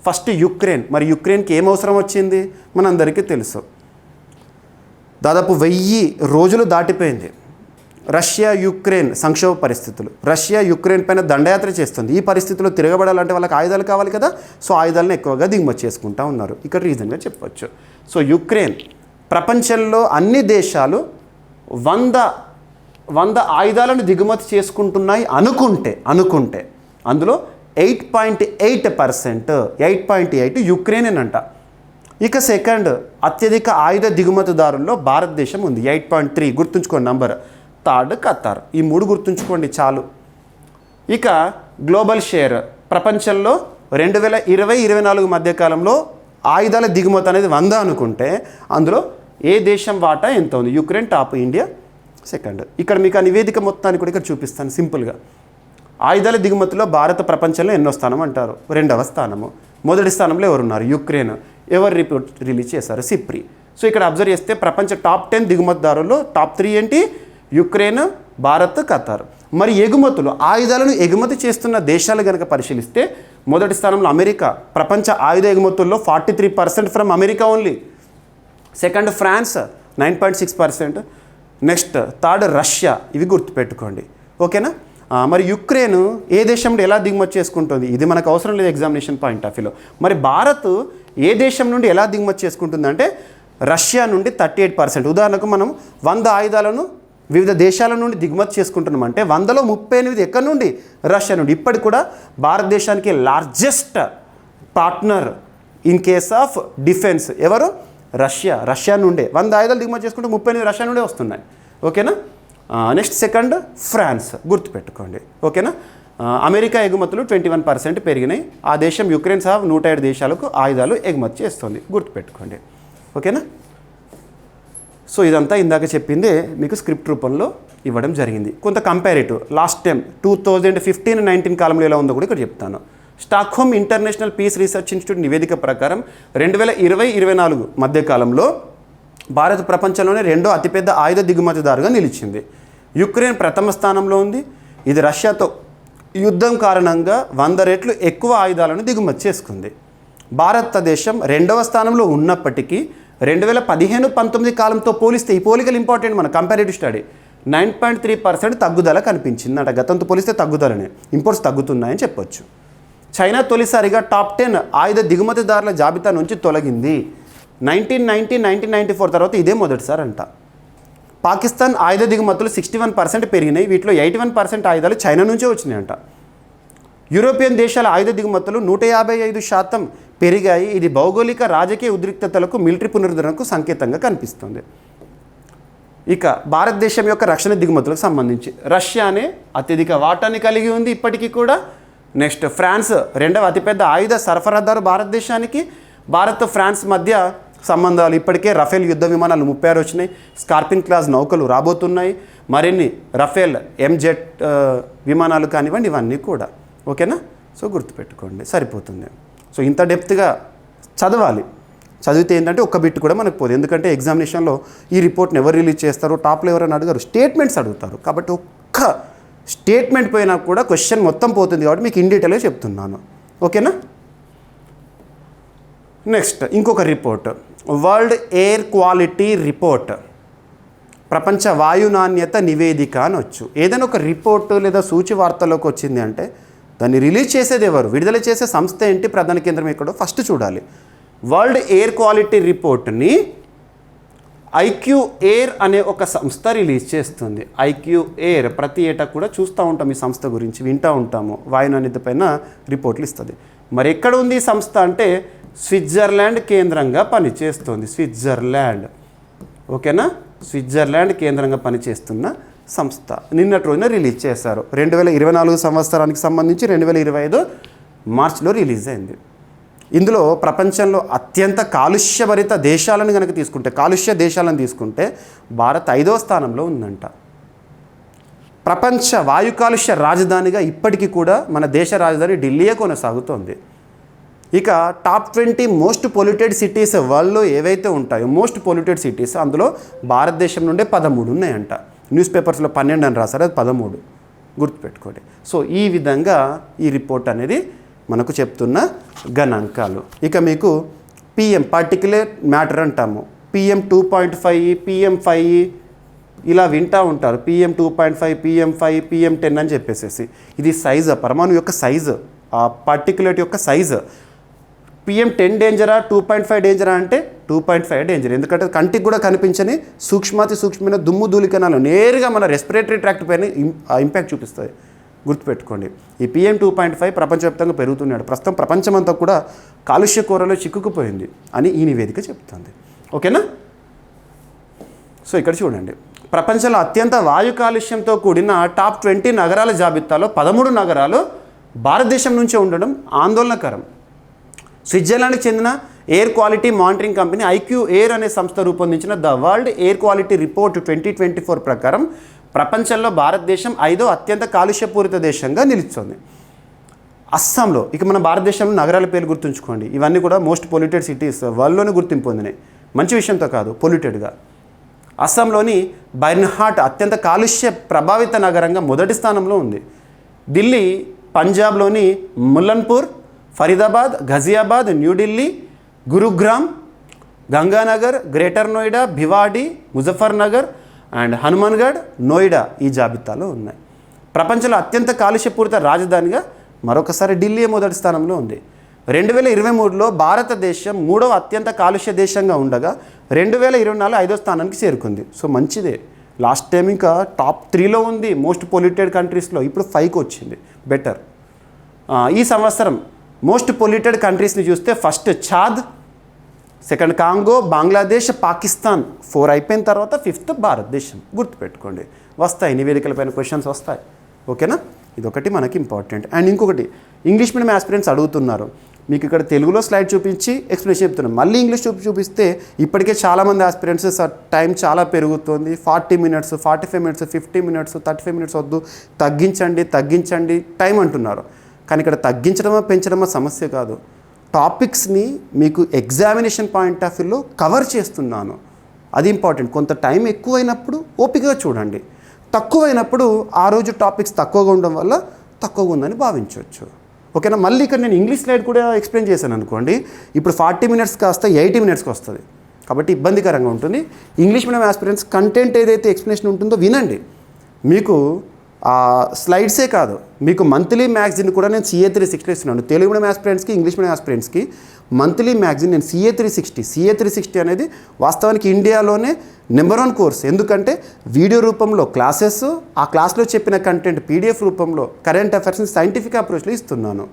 First Ukraine. మరి యుక్రెయిన్కి ఏం అవసరం వచ్చింది మనందరికీ తెలుసు. దాదాపు 1000 రోజులు దాటిపోయింది రష్యా యుక్రెయిన్ సంక్షోభ పరిస్థితులు. రష్యా యుక్రెయిన్ పైన దండయాత్ర చేస్తుంది. ఈ పరిస్థితుల్లో తిరగబడాలంటే వాళ్ళకి ఆయుధాలు కావాలి కదా, సో ఆయుధాలను ఎక్కువగా దిగుమతి చేసుకుంటూ ఉన్నారు. ఇక్కడ రీజన్గా చెప్పవచ్చు. సో యుక్రెయిన్ ప్రపంచంలో అన్ని దేశాలు 100 ఆయుధాలను దిగుమతి చేసుకుంటున్నాయి అనుకుంటే అందులో 8.8% యుక్రెయిన్ అంట. ఇక సెకండ్ అత్యధిక ఆయుధ దిగుమతిదారుల్లో భారతదేశం ఉంది, 8.3. గుర్తుంచుకోండి నంబర్. Third Qatar. ఈ 3 గుర్తుంచుకోండి చాలు. ఇక గ్లోబల్ షేర్ ప్రపంచంలో 2020-24 మధ్యకాలంలో ఆయుధాల దిగుమతి అనేది 100 అనుకుంటే అందులో ఏ దేశం వాటా ఎంత ఉంది? Ukraine top, India second. ఇక్కడ మీకు ఆ నివేదిక మొత్తాన్ని కూడా ఇక్కడ చూపిస్తాను సింపుల్గా. ఆయుధాల దిగుమతిలో భారత ప్రపంచంలో ఎన్నో స్థానం అంటారు? 2వ స్థానము. మొదటి స్థానంలో ఎవరున్నారు? యుక్రెయిన్. ఎవరు రిపోర్ట్ రిలీజ్ చేశారు? సిప్రి. సో ఇక్కడ అబ్జర్వ్ చేస్తే ప్రపంచ టాప్ 10 దిగుమతిదారుల్లో టాప్ 3 ఏంటి? Ukraine, Bharat, Qatar. మరి ఎగుమతులు, ఆయుధాలను ఎగుమతి చేస్తున్న దేశాలు కనుక పరిశీలిస్తే మొదటి స్థానంలో అమెరికా. ప్రపంచ ఆయుధ ఎగుమతుల్లో 43% from America only. Second France 9.6%. Next third Russia. ఇవి గుర్తుపెట్టుకోండి, ఓకేనా? మరి యుక్రెయిన్ ఏ దేశం నుండి ఎలా దిగుమతి చేసుకుంటుంది? ఇది మనకు అవసరం లేదు ఎగ్జామినేషన్ పాయింట్ ఆఫ్ వ్యూలో. మరి భారత్ ఏ దేశం నుండి ఎలా దిగుమతి చేసుకుంటుందంటే రష్యా నుండి 38%. ఉదాహరణకు మనం 100 ఆయుధాలను వివిధ దేశాల నుండి దిగుమతి చేసుకుంటున్నాం అంటే 100లో 38 ఎక్కడి నుండి? రష్యా నుండి. ఇప్పటికి కూడా భారతదేశానికి largest partner in case of defence ఎవరు? రష్యా నుండే 100 ఆయుధాలు దిగుమతి చేసుకుంటే 38 రష్యా నుండే వస్తున్నాయి, ఓకేనా? నెక్స్ట్ సెకండ్ ఫ్రాన్స్, గుర్తుపెట్టుకోండి, ఓకేనా? అమెరికా ఎగుమతులు 21% పెరిగినాయి. ఆ దేశం యుక్రెయిన్ సహా 107 దేశాలకు ఆయుధాలు ఎగుమతి చేస్తుంది, గుర్తుపెట్టుకోండి, ఓకేనా? సో ఇదంతా ఇందాక చెప్పిందే మీకు స్క్రిప్ట్ రూపంలో ఇవ్వడం జరిగింది. కొంత కంపారిటివ్ లాస్ట్ టైం 2015-19 కాలంలో ఎలా ఉందో కూడా ఇక్కడ చెప్తాను. Stockholm International Peace Research Institute నివేదిక ప్రకారం 2020-24 మధ్యకాలంలో భారత్ ప్రపంచంలోనే 2వ అతిపెద్ద ఆయుధ దిగుమతిదారుగా నిలిచింది. యుక్రెయిన్ ప్రథమ స్థానంలో ఉంది. ఇది రష్యాతో యుద్ధం కారణంగా 100 రెట్లు ఎక్కువ ఆయుధాలను దిగుమతి చేసుకుంది. భారతదేశం 2వ స్థానంలో ఉన్నప్పటికీ 2015-19 కాలంతో పోలిస్తే, ఈ పోలికలు ఇంపార్టెంట్, మన కంపారిటివ్ స్టడీ, 9.3% తగ్గుదల కనిపించింది. గతంతో పోలిస్తే తగ్గుదలనే, ఇంపోర్ట్స్ తగ్గుతున్నాయని చెప్పొచ్చు. చైనా తొలిసారిగా టాప్ 10 ఆయుధ దిగుమతిదారుల జాబితా నుంచి తొలగింది. 1994 తర్వాత ఇదే మొదటిసారి అంట. పాకిస్తాన్ ఆయుధ దిగుమతులు 61% పెరిగినాయి. వీటిలో 81% ఆయుధాలు చైనా నుంచే వచ్చినాయంట. యూరోపియన్ దేశాల ఆయుధ దిగుమతులు 155% పెరిగాయి. ఇది భౌగోళిక రాజకీయ ఉద్రిక్తతలకు, మిలిటరీ పునరుద్ధరణకు సంకేతంగా కనిపిస్తుంది. ఇక భారతదేశం యొక్క రక్షణ దిగుమతులకు సంబంధించి రష్యానే అత్యధిక వాటాన్ని కలిగి ఉంది ఇప్పటికీ కూడా. నెక్స్ట్ ఫ్రాన్స్ 2వ అతిపెద్ద ఆయుధ సరఫరాదారు భారతదేశానికి. భారత్ ఫ్రాన్స్ మధ్య సంబంధాలు ఇప్పటికే రఫేల్ యుద్ధ విమానాలు 36 వచ్చినాయి. స్కార్పిన్ క్లాస్ నౌకలు రాబోతున్నాయి. మరిన్ని రఫేల్ ఎంజెట్ విమానాలు కానివ్వండి, ఇవన్నీ కూడా, ఓకేనా? సో గుర్తుపెట్టుకోండి, సరిపోతుంది. సో ఇంత డెప్త్గా చదవాలి. చదివితే ఏంటంటే ఒక్క బిట్ కూడా మనకు పోదు. ఎందుకంటే ఎగ్జామినేషన్లో ఈ రిపోర్ట్ని ఎవరు రిలీజ్ చేస్తారు, టాప్లో ఎవరైనా అడుగుతారు, స్టేట్మెంట్స్ అడుగుతారు. కాబట్టి ఒక్క స్టేట్మెంట్ పోయినా కూడా క్వశ్చన్ మొత్తం పోతుంది. కాబట్టి మీకు ఇన్ డీటెయిల్గా చెప్తున్నాను, ఓకేనా? నెక్స్ట్ ఇంకొక report, world air quality report, ప్రపంచ వాయు నాణ్యత నివేదిక అనొచ్చు. ఏదైనా ఒక రిపోర్టు లేదా సూచి వార్తలోకి వచ్చింది అంటే దాన్ని రిలీజ్ చేసేది ఎవరు, విడుదల చేసే సంస్థ ఏంటి, ప్రధాన కేంద్రం ఎక్కడో ఫస్ట్ చూడాలి. వరల్డ్ ఎయిర్ క్వాలిటీ రిపోర్ట్ని ఐక్యూ ఎయిర్ అనే ఒక సంస్థ రిలీజ్ చేస్తుంది. ఐక్యూ ఎయిర్ ప్రతి ఏటా కూడా చూస్తూ ఉంటాం, ఈ సంస్థ గురించి వింటూ ఉంటాము. వాయు నాణ్యత పైన రిపోర్ట్లు ఇస్తుంది. మరి ఎక్కడ ఉంది ఈ సంస్థ అంటే స్విట్జర్లాండ్ కేంద్రంగా పనిచేస్తుంది. స్విట్జర్లాండ్, ఓకేనా? స్విట్జర్లాండ్ కేంద్రంగా పనిచేస్తున్న సంస్థ నిన్నటి రోజున రిలీజ్ చేశారు. 2024 సంవత్సరానికి సంబంధించి 2025 మార్చిలో రిలీజ్ అయింది. ఇందులో ప్రపంచంలో అత్యంత కాలుష్యభరిత దేశాలను కనుక తీసుకుంటే, కాలుష్య దేశాలను తీసుకుంటే భారత్ 5వ స్థానంలో ఉందంట. ప్రపంచ వాయు కాలుష్య రాజధానిగా ఇప్పటికీ కూడా మన దేశ రాజధాని ఢిల్లీయే కొనసాగుతోంది. ఇక టాప్ 20 మోస్ట్ పొల్యూటెడ్ సిటీస్ వరల్డ్లో ఏవైతే ఉంటాయో, మోస్ట్ పొల్యూటెడ్ సిటీస్, అందులో భారతదేశం నుండే 13 ఉన్నాయంట. న్యూస్ పేపర్స్లో 12 అని రాశారు, అది 13, గుర్తుపెట్టుకోండి. సో ఈ విధంగా ఈ రిపోర్ట్ అనేది మనకు చెప్తున్న గణాంకాలు. ఇక మీకు పిఎం పర్టిక్యులర్ మ్యాటర్ అంటాము. PM 2.5, PM 5, ఇలా వింటూ ఉంటారు PM2.5 PM5 PM10 అని చెప్పేసి. ఇది సైజు, పరమాణు యొక్క సైజు, ఆ పార్టిక్యులేట్ యొక్క సైజు. PM10 డేంజరా 2.5 డేంజరా అంటే 2.5 డేంజర్. ఎందుకంటే కంటికి కూడా కనిపించని సూక్ష్మాతి సూక్ష్మమైన దుమ్ము ధూళికణాలు నేరుగా మన రెస్పిరేటరీ ట్రాక్ట్ పైన ఇంపాక్ట్ చూపిస్తాయి. గుర్తుపెట్టుకోండి. ఈ PM2.5 ప్రపంచవ్యాప్తంగా పెరుగుతున్నాడు. ప్రస్తుతం ప్రపంచమంతా కూడా కాలుష్య కూరలో చిక్కుకుపోయింది అని ఈ నివేదిక చెప్తుంది. ఓకేనా? సో ఇక్కడ చూడండి, ప్రపంచంలో అత్యంత వాయు కాలుష్యంతో కూడిన టాప్ 20 నగరాల జాబితాలో 13 నగరాలు భారతదేశం నుంచే ఉండడం ఆందోళనకరం. స్విట్జర్లాండ్కి చెందిన air quality monitoring company IQ-Air అనే సంస్థ రూపొందించిన the world air quality report 2024 ప్రకారం ప్రపంచంలో భారతదేశం 5వ అత్యంత కాలుష్యపూరిత దేశంగా నిలుస్తోంది. అస్సాంలో, ఇక మన భారతదేశంలో నగరాల పేర్లు గుర్తుంచుకోండి, ఇవన్నీ కూడా మోస్ట్ పొల్యూటెడ్ సిటీస్ వరల్డ్లోనే గుర్తింపు పొందినాయి. మంచి విషయంతో కాదు, పొల్యూటెడ్గా. అస్సాంలోని బైర్న్హాట్ అత్యంత కాలుష్య ప్రభావిత నగరంగా మొదటి స్థానంలో ఉంది. ఢిల్లీ, పంజాబ్లోని ముల్లన్పూర్, ఫరీదాబాద్, ఘజియాబాద్, న్యూఢిల్లీ, గురుగ్రామ్, గంగానగర్, గ్రేటర్ నోయిడా, భివాడి, ముజఫర్నగర్ అండ్ హనుమాన్గఢ్, నోయిడా ఈ జాబితాలో ఉన్నాయి. ప్రపంచంలో అత్యంత కాలుష్యపూరిత రాజధానిగా మరొకసారి ఢిల్లీ మొదటి స్థానంలో ఉంది. 2023లో భారతదేశం 3వ అత్యంత కాలుష్య దేశంగా ఉండగా 2024 5వ స్థానానికి చేరుకుంది. సో మంచిదే. లాస్ట్ టైం ఇంకా టాప్ 3లో ఉంది మోస్ట్ పొల్యూటెడ్ కంట్రీస్లో, ఇప్పుడు 5కి వచ్చింది. బెటర్. ఈ సంవత్సరం మోస్ట్ పొల్యూటెడ్ కంట్రీస్ని చూస్తే first Chad, second Congo, Bangladesh, Pakistan 4 అయిపోయిన తర్వాత 5th భారతదేశం. గుర్తుపెట్టుకోండి, వస్తాయి నివేదికలపైన క్వశ్చన్స్ వస్తాయి. ఓకేనా? ఇదొకటి మనకి ఇంపార్టెంట్. అండ్ ఇంకొకటి, ఇంగ్లీష్ మీడియం ఆస్పిరెంట్స్ అడుగుతున్నారు, మీకు ఇక్కడ తెలుగులో స్లైడ్ చూపించి ఎక్స్ప్లెనేషన్ చెప్తున్నాను, మళ్ళీ ఇంగ్లీష్ చూపిస్తే ఇప్పటికే చాలామంది ఆస్పిరెంట్స్ టైం చాలా పెరుగుతుంది, 40 minutes, 45 minutes, 50 minutes, 35 minutes వద్దు, తగ్గించండి టైం అంటున్నారు. కానీ ఇక్కడ తగ్గించడమా పెంచడమా సమస్య కాదు, టాపిక్స్ని మీకు ఎగ్జామినేషన్ పాయింట్ ఆఫ్ వ్యూలో కవర్ చేస్తున్నాను, అది ఇంపార్టెంట్. కొంత టైం ఎక్కువైనప్పుడు ఓపికగా చూడండి, తక్కువైనప్పుడు ఆ రోజు టాపిక్స్ తక్కువగా ఉండడం వల్ల తక్కువగా ఉందని భావించవచ్చు. ఓకేనా? మళ్ళీ ఇక్కడ నేను ఇంగ్లీష్ స్లైడ్ కూడా ఎక్స్ప్లెయిన్ చేశాను అనుకోండి, ఇప్పుడు 40 minutes కాస్త 80 minutesకి వస్తుంది, కాబట్టి ఇబ్బందికరంగా ఉంటుంది. ఇంగ్లీష్ మీడియం ఆస్పిరెంట్స్ కంటెంట్ ఏదైతే ఎక్స్ప్లెనేషన్ ఉంటుందో వినండి. మీకు స్లైడ్సే కాదు, మీకు మంత్లీ మ్యాగజిన్ కూడా నేను CA 360 ఇస్తున్నాను. తెలుగు మీడియం ఆస్పిరెంట్స్కి, ఇంగ్లీష్ మీడియం ఆస్పిరెంట్స్కి మంత్లీ మ్యాగజిన్ నేను CA 360 అనేది వాస్తవానికి ఇండియాలోనే నెంబర్ 1 కోర్స్. ఎందుకంటే వీడియో రూపంలో క్లాసెస్, ఆ క్లాస్లో చెప్పిన కంటెంట్ PDF రూపంలో, కరెంట్ అఫైర్స్ని సైంటిఫిక్ అప్రోచ్లో ఇస్తున్నాను.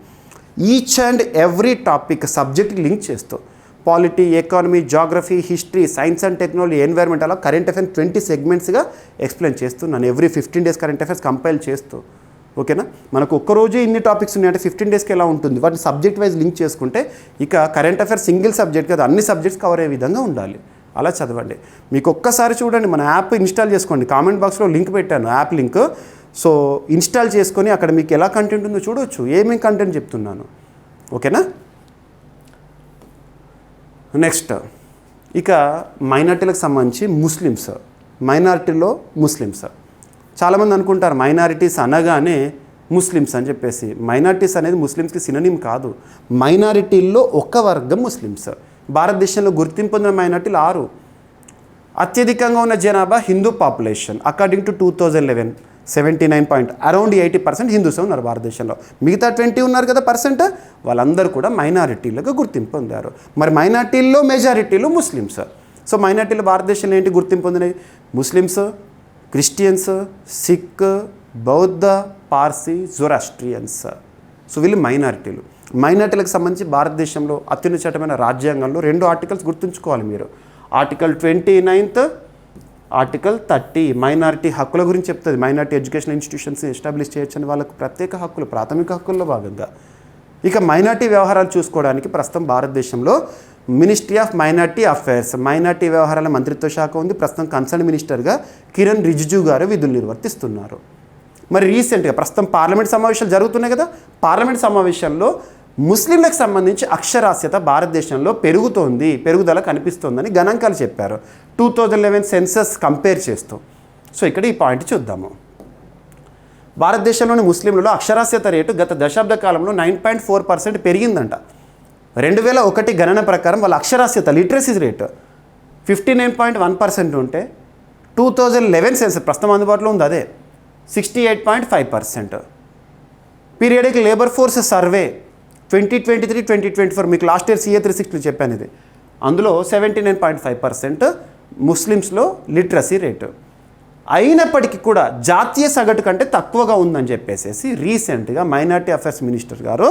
Each and every topic subject link చేస్తూ polity, economy, geography, history, science and technology, environment, అలా కరెంట్ అఫైర్స్ 20 segmentsగా ఎక్స్ప్లెయిన్ చేస్తున్నాను. Every 15 days current affairs compile చేస్తూ. ఓకేనా? మనకు ఒక్కరోజే ఇన్ని టాపిక్స్ ఉన్నాయంటే 15 daysకి ఎలా ఉంటుంది, వాటిని సబ్జెక్ట్ వైజ్ లింక్ చేసుకుంటే ఇక కరెంట్ అఫైర్స్ సింగిల్ సబ్జెక్ట్ కదా, అన్ని సబ్జెక్ట్స్ కవర్ అయ్యే విధంగా ఉండాలి. అలా చదవండి. మీకు ఒక్కసారి చూడండి, మన యాప్ ఇన్స్టాల్ చేసుకోండి, కామెంట్ బాక్స్లో లింక్ పెట్టాను, యాప్ లింక్. సో ఇన్స్టాల్ చేసుకొని అక్కడ మీకు ఎలా కంటెంట్ ఉందో చూడవచ్చు, ఏమేమి కంటెంట్ చెప్తున్నాను. ఓకేనా? నెక్స్ట్, ఇక మైనారిటీలకు సంబంధించి మైనారిటీలో ముస్లిమ్స్ చాలామంది అనుకుంటారు మైనారిటీస్ అనగానే ముస్లిమ్స్ అని చెప్పేసి. మైనారిటీస్ అనేది ముస్లిమ్స్కి సినోనిమ్ కాదు. మైనారిటీల్లో ఒక వర్గం ముస్లిమ్స్. భారతదేశంలో గుర్తింపు పొందిన మైనారిటీలు 6. అత్యధికంగా ఉన్న జనాభా Hindu population. According to 2011 around 80% Hindus ఉన్నారు భారతదేశంలో. మిగతా 20 ఉన్నారు కదా పర్సెంట్, వాళ్ళందరూ కూడా మైనారిటీలుగా గుర్తింపు పొందారు. మరి మైనారిటీల్లో మెజారిటీలు ముస్లిమ్స్. సో మైనారిటీలు భారతదేశంలో ఏంటి గుర్తింపు పొందినవి? ముస్లిమ్స్, క్రిస్టియన్స్, సిక్, బౌద్ధ, పార్సీ, జొరాస్ట్రియన్స్. సో వీళ్ళు మైనారిటీలు. మైనారిటీలకు సంబంధించి భారతదేశంలో అత్యున్నతమైన రాజ్యాంగంలో 2 ఆర్టికల్స్ గుర్తుంచుకోవాలి మీరు. ఆర్టికల్ 29, ఆర్టికల్ 30 మైనారిటీ హక్కుల గురించి చెప్తుంది. మైనారిటీ ఎడ్యుకేషన్ ఇన్స్టిట్యూషన్స్ ఎస్టాబ్లిష్ చేయొచ్చని వాళ్ళకు ప్రత్యేక హక్కులు, ప్రాథమిక హక్కుల్లో భాగంగా. ఇక మైనారిటీ వ్యవహారాలు చూసుకోవడానికి ప్రస్తుతం భారతదేశంలో ministry of minority affairs, minority వ్యవహారాల మంత్రిత్వ శాఖ ఉంది. ప్రస్తుతం కన్సర్న్ మినిస్టర్గా కిరణ్ రిజిజు గారు విధులు నిర్వర్తిస్తున్నారు. మరి రీసెంట్గా ప్రస్తుతం పార్లమెంట్ సమావేశాలు జరుగుతున్నాయి కదా, పార్లమెంట్ సమావేశాల్లో ముస్లింలకు సంబంధించి అక్షరాస్యత భారతదేశంలో పెరుగుదల కనిపిస్తోందని గణాంకాలు చెప్పారు 2011 సెన్సస్ కంపేర్ చేస్తూ. సో ఇక్కడ ఈ పాయింట్ చూద్దాము. భారతదేశంలోని ముస్లింలలో అక్షరాస్యత రేటు గత దశాబ్ద కాలంలో 9.4% పెరిగిందంట. 2001 గణన ప్రకారం వాళ్ళ అక్షరాస్యత లిటరసీ రేటు 59.1% ఉంటే 2011 సెన్సస్ ప్రస్తుతం అందుబాటులో ఉంది అదే 68.5%. పీరియడిక్ లేబర్ ఫోర్స్ సర్వే 2023-2024 మీకు లాస్ట్ ఇయర్ CA 360 చెప్పాను ఇది. అందులో 79.5% ముస్లిమ్స్లో లిటరసీ రేటు. అయినప్పటికీ కూడా జాతీయ సగటు కంటే తక్కువగా ఉందని చెప్పేసి రీసెంట్గా మైనారిటీ అఫేర్స్ మినిస్టర్ గారు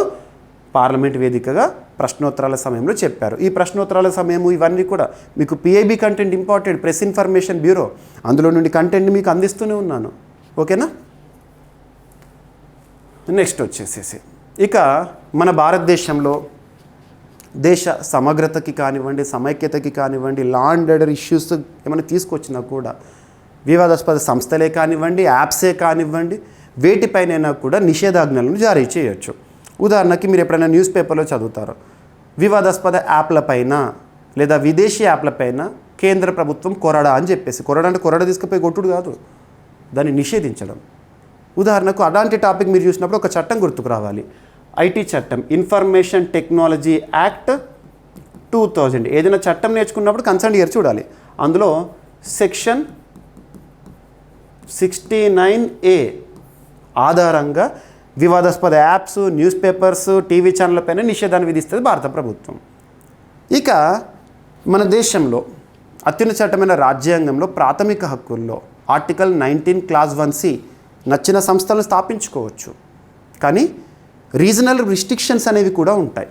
పార్లమెంట్ వేదికగా ప్రశ్నోత్తరాల సమయంలో చెప్పారు. ఈ ప్రశ్నోత్తరాల సమయము ఇవన్నీ కూడా మీకు PIB content important, press information bureau అందులో నుండి కంటెంట్ మీకు అందిస్తూనే ఉన్నాను. ఓకేనా? నెక్స్ట్ వచ్చేసేసి ఇక మన భారతదేశంలో దేశ సమగ్రతకి కానివ్వండి, సమైక్యతకి కానివ్వండి, లా అండ్ ఆర్డర్ ఇష్యూస్ ఏమైనా తీసుకొచ్చినా కూడా వివాదాస్పద సంస్థలే కానివ్వండి, యాప్సే కానివ్వండి, వేటిపైనైనా కూడా నిషేధాజ్ఞలను జారీ చేయొచ్చు. ఉదాహరణకి మీరు ఎప్పుడైనా న్యూస్ పేపర్లో చదువుతారు, వివాదాస్పద యాప్లపైన లేదా విదేశీ యాప్లపైన కేంద్ర ప్రభుత్వం కొరడా అని చెప్పేసి, కొరడా అంటే కొరడా తీసుకుపోయి కొట్టుడు కాదు, దాన్ని నిషేధించడం. ఉదాహరణకు అలాంటి టాపిక్ మీరు చూసినప్పుడు ఒక చట్టం గుర్తుకు రావాలి, IT చట్టం, ఇన్ఫర్మేషన్ టెక్నాలజీ యాక్ట్ 2000. ఏదైనా చట్టం నేర్చుకున్నప్పుడు కన్సర్న్ ఇయర్ చూడాలి. అందులో సెక్షన్ 69A ఆధారంగా వివాదాస్పద యాప్స్, న్యూస్ పేపర్స్, టీవీ ఛానళ్ళ పైన నిషేధాన్ని విధిస్తుంది భారత ప్రభుత్వం. ఇక మన దేశంలో అత్యున్నత చట్టమైన రాజ్యాంగంలో ప్రాథమిక హక్కుల్లో ఆర్టికల్ 19 క్లాజ్ 1C నచ్చిన సంస్థలను స్థాపించుకోవచ్చు, కానీ రీజనల్ రిస్ట్రిక్షన్స్ అనేవి కూడా ఉంటాయి.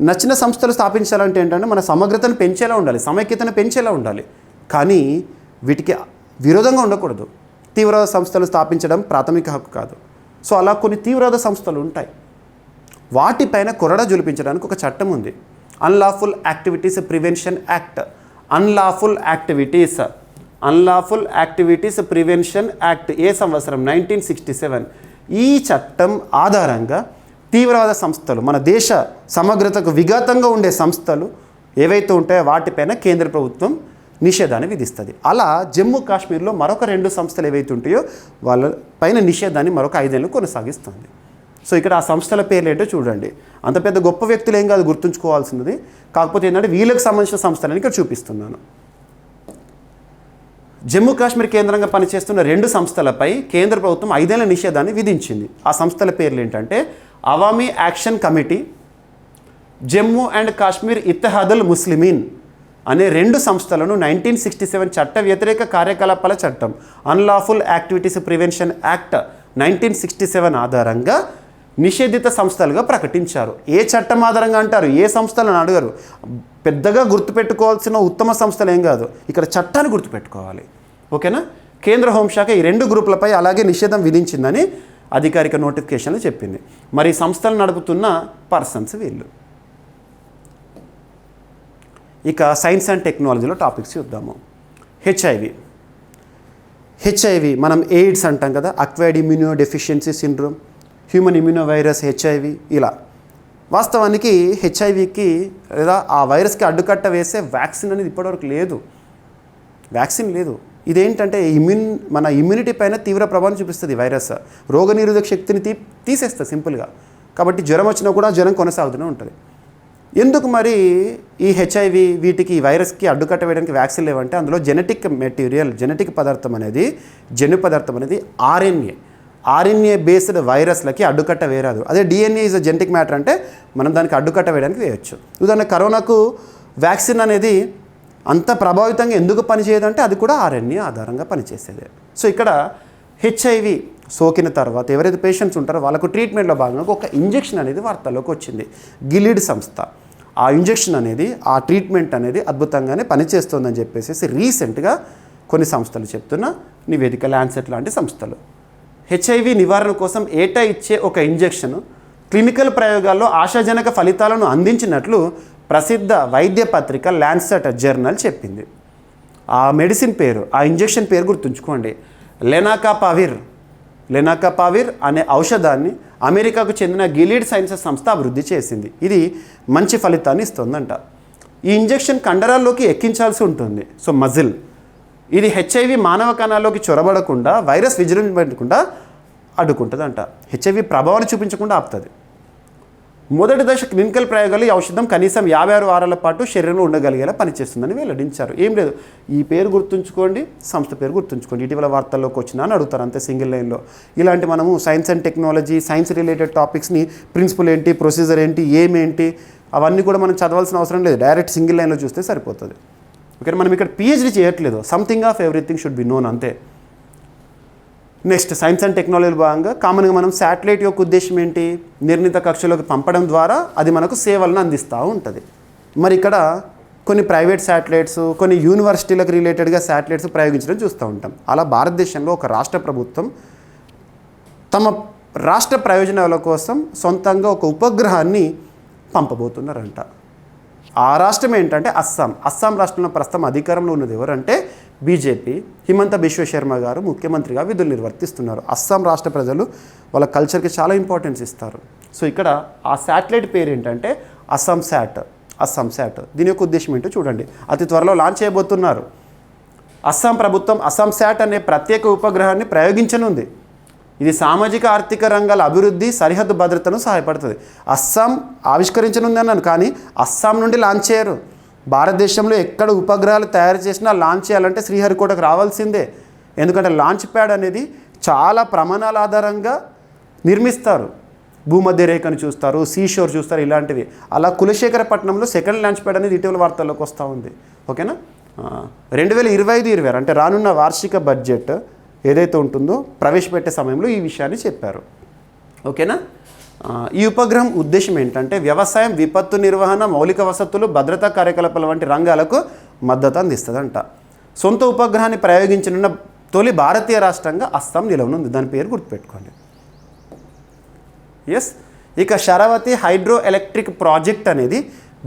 నచ్చిన సంస్థలు స్థాపించాలంటే ఏంటంటే మన సమగ్రతను పెంచేలా ఉండాలి, సమైక్యతను పెంచేలా ఉండాలి, కానీ వీటికి విరోధంగా ఉండకూడదు. తీవ్రవాద సంస్థలు స్థాపించడం ప్రాథమిక హక్కు కాదు. సో అలా కొన్ని తీవ్రవాద సంస్థలు ఉంటాయి, వాటిపైన కొరడా జులిపించడానికి ఒక చట్టం ఉంది, unlawful activities prevention act. Unlawful activities prevention act ఏ సంవత్సరం 1967. ఈ చట్టం ఆధారంగా తీవ్రవాద సంస్థలు, మన దేశ సమగ్రతకు విఘాతంగా ఉండే సంస్థలు ఏవైతే ఉంటాయో వాటిపైన కేంద్ర ప్రభుత్వం నిషేధాన్ని విధిస్తుంది. అలా జమ్మూ కాశ్మీర్లో మరొక 2 సంస్థలు ఏవైతే ఉంటాయో వాళ్ళ పైన నిషేధాన్ని మరొక 5 ఏళ్ళు కొనసాగిస్తుంది. సో ఇక్కడ ఆ సంస్థల పేర్లు ఏంటో చూడండి. అంత పెద్ద గొప్ప వ్యక్తులు ఏం కాదు గుర్తుంచుకోవాల్సినది, కాకపోతే ఏంటంటే వీళ్ళకి సంబంధించిన సంస్థలని ఇక్కడ చూపిస్తున్నాను. జమ్మూ కాశ్మీర్ కేంద్రంగా పనిచేస్తున్న 2 సంస్థలపై కేంద్ర ప్రభుత్వం 5 ఏళ్ల నిషేధాన్ని విధించింది. ఆ సంస్థల పేర్లు ఏంటంటే Awami action committee, Jammu and Kashmir Ittehadul Muslimeen అనే 2 సంస్థలను 1967 చట్ట వ్యతిరేక కార్యకలాపాల చట్టం, అన్లాఫుల్ యాక్టివిటీస్ ప్రివెన్షన్ యాక్ట్ 1967 ఆధారంగా నిషేధిత సంస్థలుగా ప్రకటించారు. ఏ చట్టం ఆధారంగా అంటారు, ఏ సంస్థలను అడగరు. పెద్దగా గుర్తుపెట్టుకోవాల్సిన ఉత్తమ సంస్థలు ఏం కాదు, ఇక్కడ చట్టాన్ని గుర్తుపెట్టుకోవాలి. ఓకేనా? కేంద్ర హోంశాఖ ఈ 2 గ్రూపులపై అలాగే నిషేధం విధించిందని అధికారిక నోటిఫికేషన్లో చెప్పింది. మరి సంస్థలు నడుపుతున్న పర్సన్స్ వీళ్ళు. ఇక సైన్స్ అండ్ టెక్నాలజీలో టాపిక్స్ చూద్దాము. హెచ్ఐవి మనం ఎయిడ్స్ అంటాం కదా, acquired immuno deficiency syndrome, human immuno virus HIV. ఇలా వాస్తవానికి హెచ్ఐవికి లేదా ఆ వైరస్కి అడ్డుకట్ట వేసే వ్యాక్సిన్ అనేది ఇప్పటివరకు లేదు, వ్యాక్సిన్ లేదు. ఇదేంటంటే మన ఇమ్యూనిటీ పైన తీవ్ర ప్రభావం చూపిస్తుంది వైరస్, రోగనిరోధక శక్తిని తీసేస్తుంది సింపుల్గా. కాబట్టి జ్వరం వచ్చినా కూడా జ్వరం కొనసాగుతూనే ఉంటుంది. ఎందుకు మరి ఈ హెచ్ఐవి వీటికి ఈ వైరస్కి అడ్డుకట్ట వేయడానికి వ్యాక్సిన్ లేవంటే అందులో జెనెటిక్ పదార్థం అనేది జన్యు పదార్థం అనేది ఆర్ఎన్ఏ బేస్డ్ వైరస్లకి అడ్డుకట్ట వేయరాదు. అదే DNA is a genetic matter అంటే మనం దానికి అడ్డుకట్ట వేయడానికి వేయచ్చు. ఉదాహరణ కరోనాకు వ్యాక్సిన్ అనేది అంత ప్రభావితంగా ఎందుకు పనిచేయదంటే అది కూడా RNA ఆధారంగా పనిచేసేదే. సో ఇక్కడ హెచ్ఐవి సోకిన తర్వాత ఎవరైతే పేషెంట్స్ ఉంటారో వాళ్ళకు ట్రీట్మెంట్లో భాగంగా ఒక ఇంజెక్షన్ అనేది వార్తల్లోకి వచ్చింది, గిలీడ్ సంస్థ. ఆ ఇంజెక్షన్ అనేది ఆ ట్రీట్మెంట్ అనేది అద్భుతంగానే పనిచేస్తుందని చెప్పేసి రీసెంట్గా కొన్ని సంస్థలు చెప్తున్న నివేదిక, ల్యాన్సెట్ లాంటి సంస్థలు. హెచ్ఐవి నివారణ కోసం ఏటా ఇచ్చే ఒక ఇంజెక్షన్ క్లినికల్ ప్రయోగాల్లో ఆశాజనక ఫలితాలను అందించినట్లు ప్రసిద్ధ వైద్య పత్రిక ల్యాన్సెట్ జర్నల్ చెప్పింది. ఆ మెడిసిన్ పేరు, ఆ ఇంజెక్షన్ పేరు గుర్తుంచుకోండి, లెనాకాపావిర్ అనే ఔషధాన్ని అమెరికాకు చెందిన గిలీడ్ సైన్సెస్ సంస్థ అభివృద్ధి చేసింది. ఇది మంచి ఫలితాన్ని ఇస్తుందంట. ఈ ఇంజెక్షన్ కండరాల్లోకి ఎక్కించాల్సి ఉంటుంది, సో మజిల్. ఇది హెచ్ఐవి మానవ కణాల్లోకి చొరబడకుండా, వైరస్ విజృంభించకుండా అడ్డుకుంటుందంట. హెచ్ఐవి ప్రభావాన్ని చూపించకుండా ఆపుతుంది. మొదటి దశ క్లినికల్ ప్రయోగాలు ఈ ఔషధం కనీసం 56 వారాల పాటు శరీరంలో ఉండగలిగేలా పనిచేస్తుందని వెల్లడించారు. ఏం లేదు, ఈ పేరు గుర్తుంచుకోండి, సంస్థ పేరు గుర్తుంచుకోండి, ఇటీవల వార్తల్లోకి వచ్చినా అని అడుగుతారు అంతే సింగిల్ లైన్లో. ఇలాంటి మనము science and technology, science related టాపిక్స్ని ప్రిన్సిపల్ ఏంటి, ప్రొసీజర్ ఏంటి, ఏమేంటి అవన్నీ కూడా మనం చదవాల్సిన అవసరం లేదు, డైరెక్ట్ సింగిల్ లైన్లో చూస్తే సరిపోతుంది. ఓకే, మనం ఇక్కడ పిహెచ్డీ చేయట్లేదు, something of everything should be known అంతే. నెక్స్ట్ సైన్స్ అండ్ టెక్నాలజీ భాగంగా కామన్గా మనం శాటిలైట్ యొక్క ఉద్దేశం ఏంటి, నిర్ణీత కక్షలోకి పంపడం ద్వారా అది మనకు సేవలను అందిస్తూ ఉంటుంది. మరి ఇక్కడ కొన్ని ప్రైవేట్ శాటిలైట్స్, కొన్ని యూనివర్సిటీలకు రిలేటెడ్గా శాటిలైట్స్ ప్రయోగించడం చూస్తూ ఉంటాం. అలా భారతదేశంలో ఒక రాష్ట్ర ప్రభుత్వం తమ రాష్ట్ర ప్రయోజనాల కోసం సొంతంగా ఒక ఉపగ్రహాన్ని పంపబోతున్నారంట. ఆ రాష్ట్రం ఏంటంటే అస్సాం రాష్ట్రంలో ప్రస్తుతం అధికారంలో ఉన్నది ఎవరంటే బీజేపీ. హిమంత బిశ్వ శర్మ గారు ముఖ్యమంత్రిగా విధులు నిర్వర్తిస్తున్నారు. అస్సాం రాష్ట్ర ప్రజలు వాళ్ళ కల్చర్కి చాలా ఇంపార్టెన్స్ ఇస్తారు. సో ఇక్కడ ఆ శాటిలైట్ పేరు ఏంటంటే అస్సాం శాట్. దీని యొక్క ఉద్దేశం ఏంటో చూడండి, అతి త్వరలో లాంచ్ చేయబోతున్నారు. అస్సాం ప్రభుత్వం అస్సాం శాట్ అనే ప్రత్యేక ఉపగ్రహాన్ని ప్రయోగించనుంది. ఇది సామాజిక ఆర్థిక రంగాల అభివృద్ధి, సరిహద్దు భద్రతను సహాయపడుతుంది. అస్సాం ఆవిష్కరించనుంది అన్నాను, కానీ అస్సాం నుండి లాంచ్ చేయరు. భారతదేశంలో ఎక్కడ ఉపగ్రహాలు తయారు చేసినా లాంచ్ చేయాలంటే శ్రీహరికోటకు రావాల్సిందే. ఎందుకంటే లాంచ్ ప్యాడ్ అనేది చాలా ప్రమాణాల ఆధారంగా నిర్మిస్తారు. భూమధ్య రేఖను చూస్తారు, సీషోర్ చూస్తారు, ఇలాంటివి. అలా కులశేఖరపట్నంలో సెకండ్ లాంచ్ ప్యాడ్ అనేది ఇటీవల వార్తల్లోకి వస్తూ ఉంది. ఓకేనా, 2025-26 అంటే రానున్న వార్షిక బడ్జెట్ ఏదైతే ఉంటుందో ప్రవేశపెట్టే సమయంలో ఈ విషయాన్ని చెప్పారు. ఓకేనా, ఈ ఉపగ్రహం ఉద్దేశం ఏంటంటే వ్యవసాయం, విపత్తు నిర్వహణ, మౌలిక వసతులు, భద్రతా కార్యకలాపాల వంటి రంగాలకు మద్దతు అందిస్తుందంట. సొంత ఉపగ్రహాన్ని ప్రయోగించనున్న తొలి భారతీయ రాష్ట్రంగా అస్సాం నిలవనుంది. దాని పేరు గుర్తుపెట్టుకోండి. ఎస్, ఇక శరావతి హైడ్రో ఎలక్ట్రిక్ ప్రాజెక్ట్ అనేది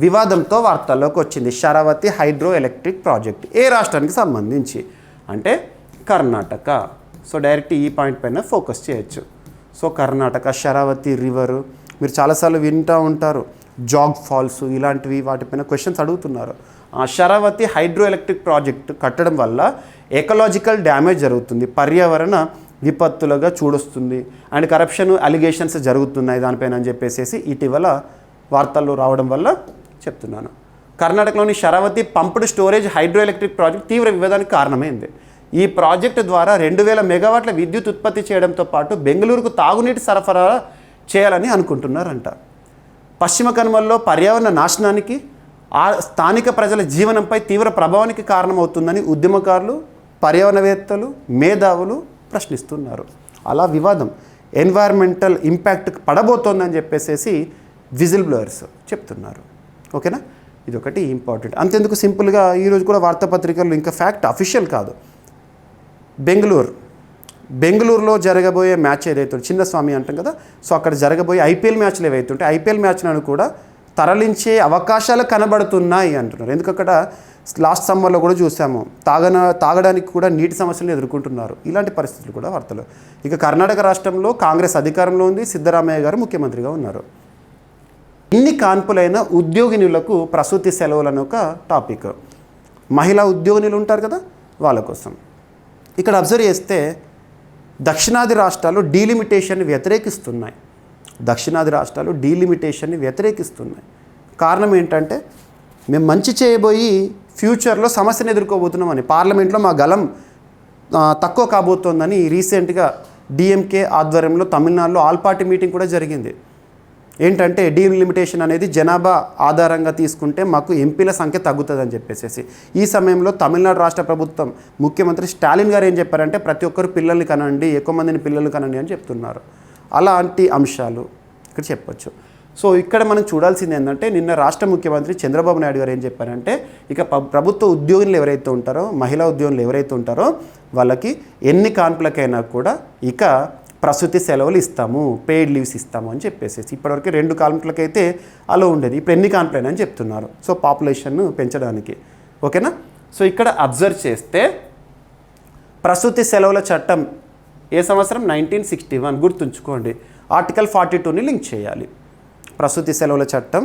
వివాదంతో వార్తల్లోకి వచ్చింది. శరావతి హైడ్రో ఎలక్ట్రిక్ ప్రాజెక్ట్ ఏ రాష్ట్రానికి సంబంధించి అంటే కర్ణాటక. సో డైరెక్ట్ ఈ పాయింట్ పైన ఫోకస్ చేయొచ్చు. సో కర్ణాటక శరావతి రివర్ మీరు చాలాసార్లు వింటూ ఉంటారు, జాగ్ ఫాల్స్ ఇలాంటివి, వాటిపైన క్వశ్చన్స్ అడుగుతున్నారు. శరావతి హైడ్రో ఎలక్ట్రిక్ ప్రాజెక్ట్ కట్టడం వల్ల ఎకలాజికల్ డ్యామేజ్ జరుగుతుంది, పర్యావరణ విపత్తులుగా చూడొస్తుంది, అండ్ కరప్షన్ అలిగేషన్స్ జరుగుతున్నాయి దానిపైన అని చెప్పేసి ఇటీవల వార్తల్లో రావడం వల్ల చెప్తున్నాను. కర్ణాటకలోని Sharavathi pumped storage hydro electric project తీవ్ర వివాదానికి కారణమైంది. ఈ ప్రాజెక్టు ద్వారా 2000 మెగావాట్ల విద్యుత్ ఉత్పత్తి చేయడంతో పాటు బెంగళూరుకు తాగునీటి సరఫరా చేయాలని అనుకుంటున్నారంట. పశ్చిమ కనుమల్లో పర్యావరణ నాశనానికి, ఆ స్థానిక ప్రజల జీవనంపై తీవ్ర ప్రభావానికి కారణమవుతుందని ఉద్యమకారులు, పర్యావరణవేత్తలు, మేధావులు ప్రశ్నిస్తున్నారు. అలా వివాదం ఎన్వైర్మెంటల్ ఇంపాక్ట్ పడబోతోందని చెప్పేసి విజిల్ బ్లోయర్స్ చెప్తున్నారు. ఓకేనా, ఇదొకటి ఇంపార్టెంట్. అంతెందుకు సింపుల్గా ఈరోజు కూడా వార్తాపత్రికల్లో ఇంకా ఫ్యాక్ట్ అఫీషియల్ కాదు, బెంగళూరులో జరగబోయే మ్యాచ్ ఏదైతే చిన్నస్వామి అంటాం కదా, సో అక్కడ జరగబోయే ఐపీఎల్ మ్యాచ్లు ఏవైతుంటే ఐపీఎల్ మ్యాచ్లను కూడా తరలించే అవకాశాలు కనబడుతున్నాయి అంటున్నారు. ఎందుకు అక్కడ లాస్ట్ సమ్మర్లో కూడా చూసాము, తాగడానికి కూడా నీటి సమస్యలను ఎదుర్కొంటున్నారు. ఇలాంటి పరిస్థితులు కూడా వార్తలు. ఇక కర్ణాటక రాష్ట్రంలో కాంగ్రెస్ అధికారంలో ఉంది, సిద్ధరామయ్య గారు ముఖ్యమంత్రిగా ఉన్నారు. ఎన్ని కాన్పులైన ఉద్యోగినులకు ప్రసూతి సెలవులను ఒక టాపిక్. మహిళా ఉద్యోగినులు ఉంటారు కదా, వాళ్ళ కోసం. ఇక్కడ అబ్జర్వ్ చేస్తే దక్షిణాది రాష్ట్రాలు డీలిమిటేషన్ని వ్యతిరేకిస్తున్నాయి. కారణం ఏంటంటే మేము మంచి చేయబోయి ఫ్యూచర్లో సమస్యను ఎదుర్కోబోతున్నామని, పార్లమెంట్లో మా గలం తక్కువ కాబోతోందని రీసెంట్గా డిఎంకే ఆధ్వర్యంలో తమిళనాడులో ఆల్ పార్టీ మీటింగ్ కూడా జరిగింది. ఏంటంటే డీలిమిటేషన్ అనేది జనాభా ఆధారంగా తీసుకుంటే మాకు ఎంపీల సంఖ్య తగ్గుతుందని చెప్పేసి. ఈ సమయంలో తమిళనాడు రాష్ట్ర ప్రభుత్వం ముఖ్యమంత్రి స్టాలిన్ గారు ఏం చెప్పారంటే ప్రతి ఒక్కరు పిల్లల్ని కనండి, ఎక్కువ మందిని పిల్లల్ని కనండి అని చెప్తున్నారు. అలాంటి అంశాలు ఇక్కడ చెప్పొచ్చు. సో ఇక్కడ మనం చూడాల్సింది ఏంటంటే నిన్న రాష్ట్ర ముఖ్యమంత్రి చంద్రబాబు నాయుడు గారు ఏం చెప్పారంటే ఇక ప్రభుత్వ ఉద్యోగులు ఎవరైతే ఉంటారో, మహిళా ఉద్యోగులు ఎవరైతే ఉంటారో వాళ్ళకి ఎన్ని కాన్పులకైనా కూడా ఇక ప్రసూతి సెలవులు ఇస్తాము, పెయిడ్ లీవ్స్ ఇస్తాము అని చెప్పేసి. ఇప్పటివరకు 2 కాన్పులకైతే అలా ఉండేది, ఇప్పుడు ఎన్ని కాన్పులైనా అని చెప్తున్నారు. సో పాపులేషన్ పెంచడానికి. ఓకేనా, సో ఇక్కడ అబ్జర్వ్ చేస్తే ప్రసూతి సెలవుల చట్టం ఏ సంవత్సరం 1961 గుర్తుంచుకోండి. ఆర్టికల్ 42ని లింక్ చేయాలి. ప్రసూతి సెలవుల చట్టం